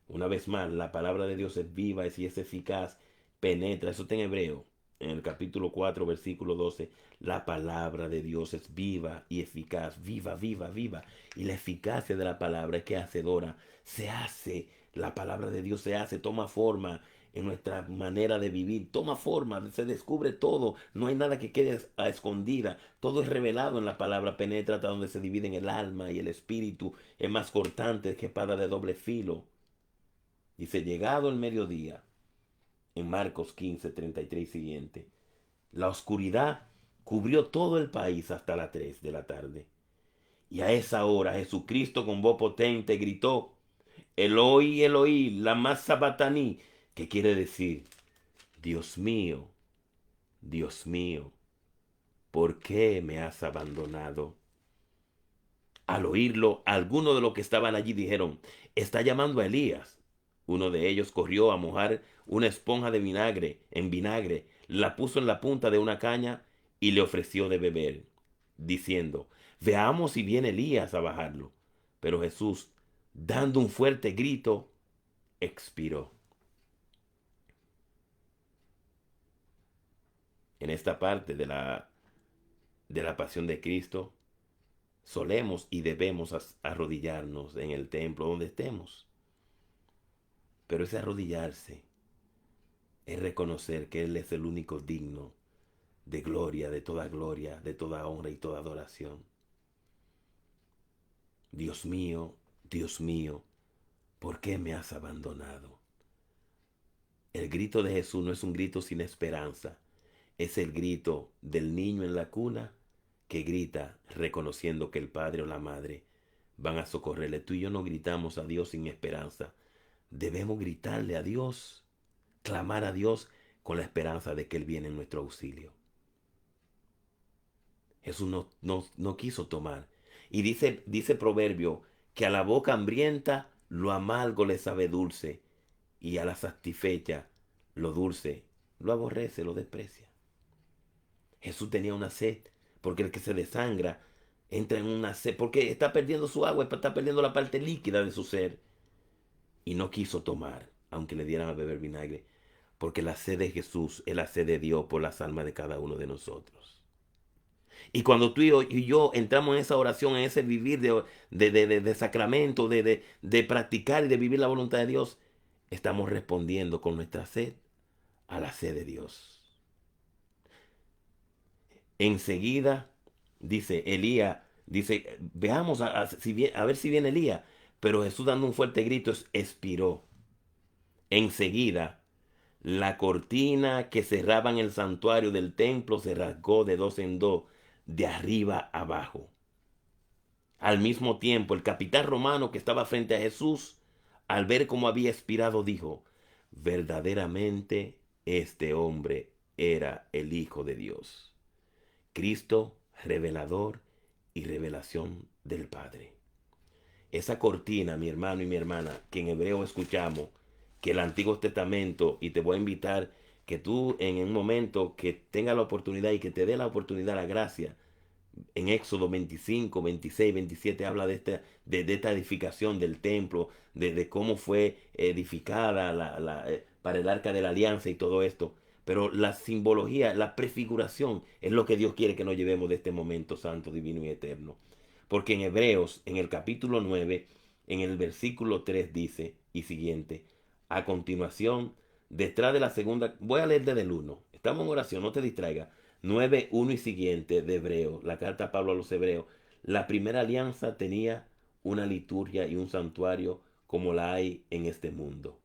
la palabra de Dios es viva y es eficaz, penetra, eso está en Hebreo, en el capítulo 4, versículo 12, la palabra de Dios es viva y eficaz, viva, viva, viva. Y la eficacia de la palabra es que hacedora, se hace, la palabra de Dios se hace, toma forma en nuestra manera de vivir, toma forma, se descubre todo, no hay nada que quede a escondida, todo es revelado en la palabra, penetra hasta donde se divide en el alma y el espíritu, es más cortante que espada de doble filo. Dice, llegado el mediodía, en Marcos 15, 33 y siguiente, la oscuridad cubrió todo el país hasta las 3 de la tarde. Y a esa hora Jesucristo con voz potente gritó, Eloi, Eloi, lama sabachthani, que quiere decir, Dios mío, ¿por qué me has abandonado? Al oírlo, algunos de los que estaban allí dijeron, está llamando a Elías. Uno de ellos corrió a mojar una esponja de vinagre en vinagre, la puso en la punta de una caña y le ofreció de beber, diciendo, veamos si viene Elías a bajarlo. Pero Jesús, dando un fuerte grito, expiró. En esta parte de la pasión de Cristo, solemos y debemos arrodillarnos en el templo donde estemos. Pero ese arrodillarse es reconocer que Él es el único digno gloria, de toda honra y toda adoración. Dios mío, ¿por qué me has abandonado? El grito de Jesús no es un grito sin esperanza, es el grito del niño en la cuna que grita reconociendo que el padre o la madre van a socorrerle. Tú y yo no gritamos a Dios sin esperanza. Debemos gritarle a Dios, clamar a Dios con la esperanza de que Él viene en nuestro auxilio. Jesús no quiso tomar. Y dice Proverbio que a la boca hambrienta lo amargo le sabe dulce, y a la satisfecha lo dulce lo aborrece, lo desprecia. Jesús tenía una sed, porque el que se desangra entra en una sed, porque está perdiendo su agua, está perdiendo la parte líquida de su ser. Y no quiso tomar, aunque le dieran a beber vinagre, porque la sed de Jesús es la sed de Dios por las almas de cada uno de nosotros. Y cuando tú y yo entramos en esa oración, en ese vivir de sacramento, de practicar y de vivir la voluntad de Dios, estamos respondiendo con nuestra sed a la sed de Dios. Enseguida, dice Elías, dice, veamos a ver si viene Elías. Pero Jesús, dando un fuerte grito, expiró. Enseguida, la cortina que cerraba en el santuario del templo se rasgó de dos en dos, de arriba abajo. Al mismo tiempo, el capitán romano que estaba frente a Jesús, al ver cómo había expirado, dijo, verdaderamente este hombre era el Hijo de Dios. Cristo, revelador y revelación del Padre. Esa cortina, mi hermano y mi hermana, que en hebreo escuchamos, que el Antiguo Testamento, y te voy a invitar que tú en un momento que tengas la oportunidad y que te dé la oportunidad, la gracia, en Éxodo 25, 26, 27 habla de esta edificación del templo, de cómo fue edificada para el arca de la alianza y todo esto. Pero la simbología, la prefiguración es lo que Dios quiere que nos llevemos de este momento santo, divino y eterno. Porque en Hebreos, en el capítulo 9, en el versículo 3 dice y siguiente, a continuación, detrás de la segunda, voy a leer desde el 1, estamos en oración, no te distraigas, 9, 1 y siguiente de Hebreos, la carta de Pablo a los Hebreos. La primera alianza tenía una liturgia y un santuario como la hay en este mundo.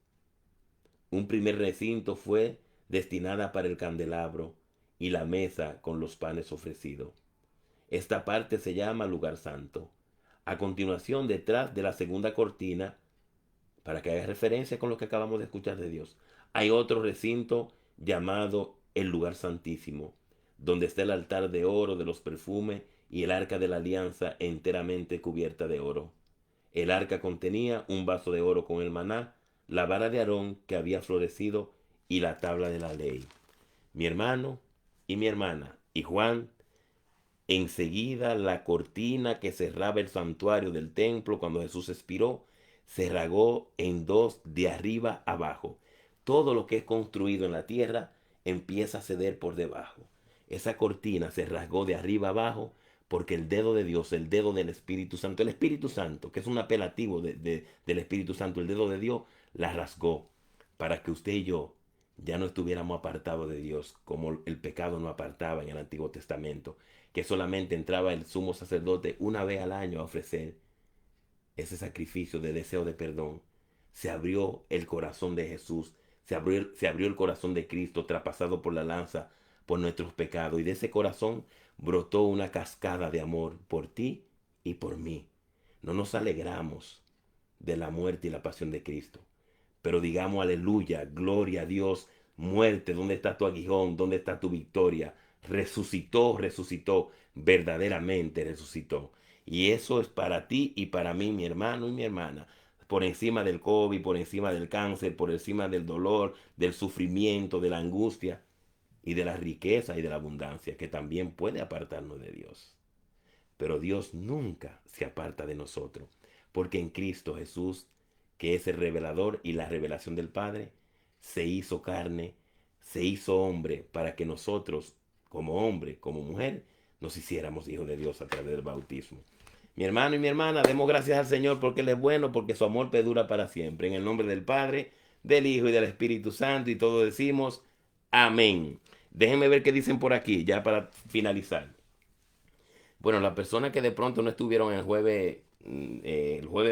Un primer recinto fue destinada para el candelabro y la mesa con los panes ofrecidos. Esta parte se llama lugar santo. A continuación, detrás de la segunda cortina, para que haga referencia con lo que acabamos de escuchar de Dios, hay otro recinto llamado el lugar santísimo, donde está el altar de oro de los perfumes y el arca de la alianza enteramente cubierta de oro. El arca contenía un vaso de oro con el maná, la vara de Aarón que había florecido y la tabla de la ley. Mi hermano y mi hermana y Juan, enseguida la cortina que cerraba el santuario del templo cuando Jesús expiró se rasgó en dos de arriba abajo. Todo lo que es construido en la tierra empieza a ceder por debajo. Esa cortina se rasgó de arriba abajo porque el dedo de Dios, el dedo del Espíritu Santo, el Espíritu Santo, que es un apelativo del Espíritu Santo, el dedo de Dios, la rasgó para que usted y yo ya no estuviéramos apartados de Dios, como el pecado no apartaba en el Antiguo Testamento, que solamente entraba el sumo sacerdote una vez al año a ofrecer ese sacrificio de deseo de perdón. Se abrió el corazón de Jesús, se abrió el corazón de Cristo traspasado por la lanza por nuestros pecados, y de ese corazón brotó una cascada de amor por ti y por mí. No nos alegramos de la muerte y la pasión de Cristo, pero digamos aleluya, gloria a Dios. Muerte, ¿dónde está tu aguijón? ¿Dónde está tu victoria? Resucitó, resucitó, verdaderamente resucitó. Y eso es para ti y para mí, mi hermano y mi hermana. Por encima del COVID, por encima del cáncer, por encima del dolor, del sufrimiento, de la angustia y de la riqueza y de la abundancia, que también puede apartarnos de Dios. Pero Dios nunca se aparta de nosotros, porque en Cristo Jesús, que es el revelador y la revelación del Padre, se hizo carne, se hizo hombre para que nosotros, como hombre, como mujer, nos hiciéramos hijos de Dios a través del bautismo. Mi hermano y mi hermana, demos gracias al Señor porque Él es bueno, porque su amor perdura para siempre. En el nombre del Padre, del Hijo y del Espíritu Santo, y todos decimos amén. Déjenme ver qué dicen por aquí, ya para finalizar. Bueno, las personas que de pronto no estuvieron el jueves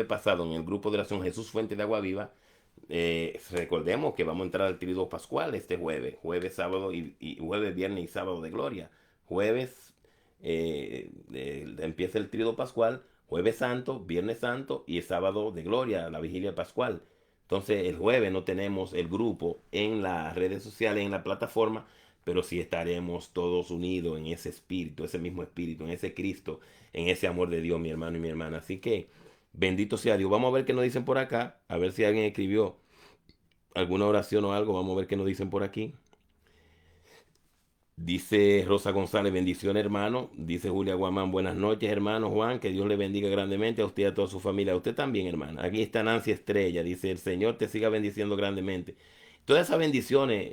pasado en el grupo de oración Jesús Fuente de Agua Viva, recordemos que vamos a entrar al Tríodo Pascual este jueves, jueves, sábado y jueves, viernes y sábado de gloria. Jueves empieza el Tríodo Pascual, jueves santo, viernes santo y sábado de gloria, la vigilia pascual. Entonces el jueves no tenemos el grupo en las redes sociales, en la plataforma, pero sí estaremos todos unidos en ese espíritu, ese mismo espíritu, en ese Cristo, en ese amor de Dios, mi hermano y mi hermana. Así que bendito sea Dios. Vamos a ver qué nos dicen por acá, a ver si alguien escribió alguna oración o algo. Vamos a ver qué nos dicen por aquí. Dice Rosa González, bendiciones hermano. Dice Julia Guamán, buenas noches hermano Juan, que Dios le bendiga grandemente a usted y a toda su familia. A usted también hermana. Aquí está Nancy Estrella, dice el Señor te siga bendiciendo grandemente. Todas esas bendiciones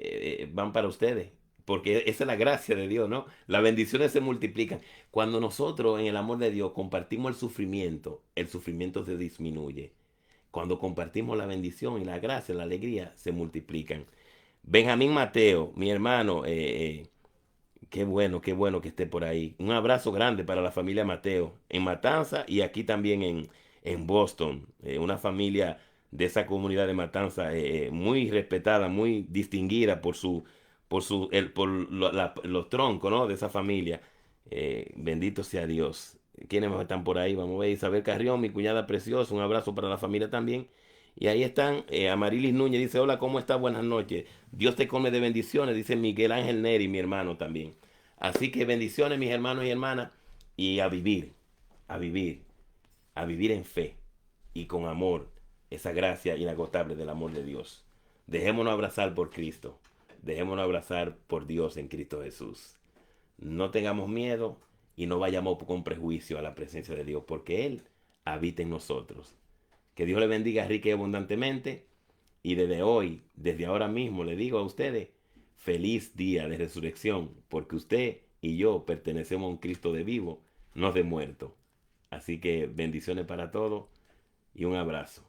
van para ustedes, porque esa es la gracia de Dios, ¿no? Las bendiciones se multiplican. Cuando nosotros en el amor de Dios compartimos el sufrimiento se disminuye. Cuando compartimos la bendición y la gracia, la alegría, se multiplican. Benjamín Mateo, mi hermano, qué bueno que esté por ahí. Un abrazo grande para la familia Mateo en Matanza y aquí también en Boston. Una familia de esa comunidad de Matanza muy respetada, muy distinguida por los troncos, ¿no? De esa familia. Bendito sea Dios. ¿Quiénes más están por ahí? Vamos a ver. Isabel Carrión, mi cuñada preciosa. Un abrazo para la familia también. Y ahí están, Amarilis Núñez dice, hola, ¿cómo estás? Buenas noches. Dios te come de bendiciones, dice Miguel Ángel Neri, mi hermano también. Así que bendiciones, mis hermanos y hermanas, y a vivir, a vivir en fe y con amor, esa gracia inagotable del amor de Dios. Dejémonos abrazar por Cristo, dejémonos abrazar por Dios en Cristo Jesús. No tengamos miedo y no vayamos con prejuicio a la presencia de Dios, porque Él habita en nosotros. Que Dios le bendiga rica y abundantemente. Y desde hoy, desde ahora mismo, le digo a ustedes, feliz día de resurrección, porque usted y yo pertenecemos a un Cristo de vivo, no de muerto. Así que bendiciones para todos y un abrazo.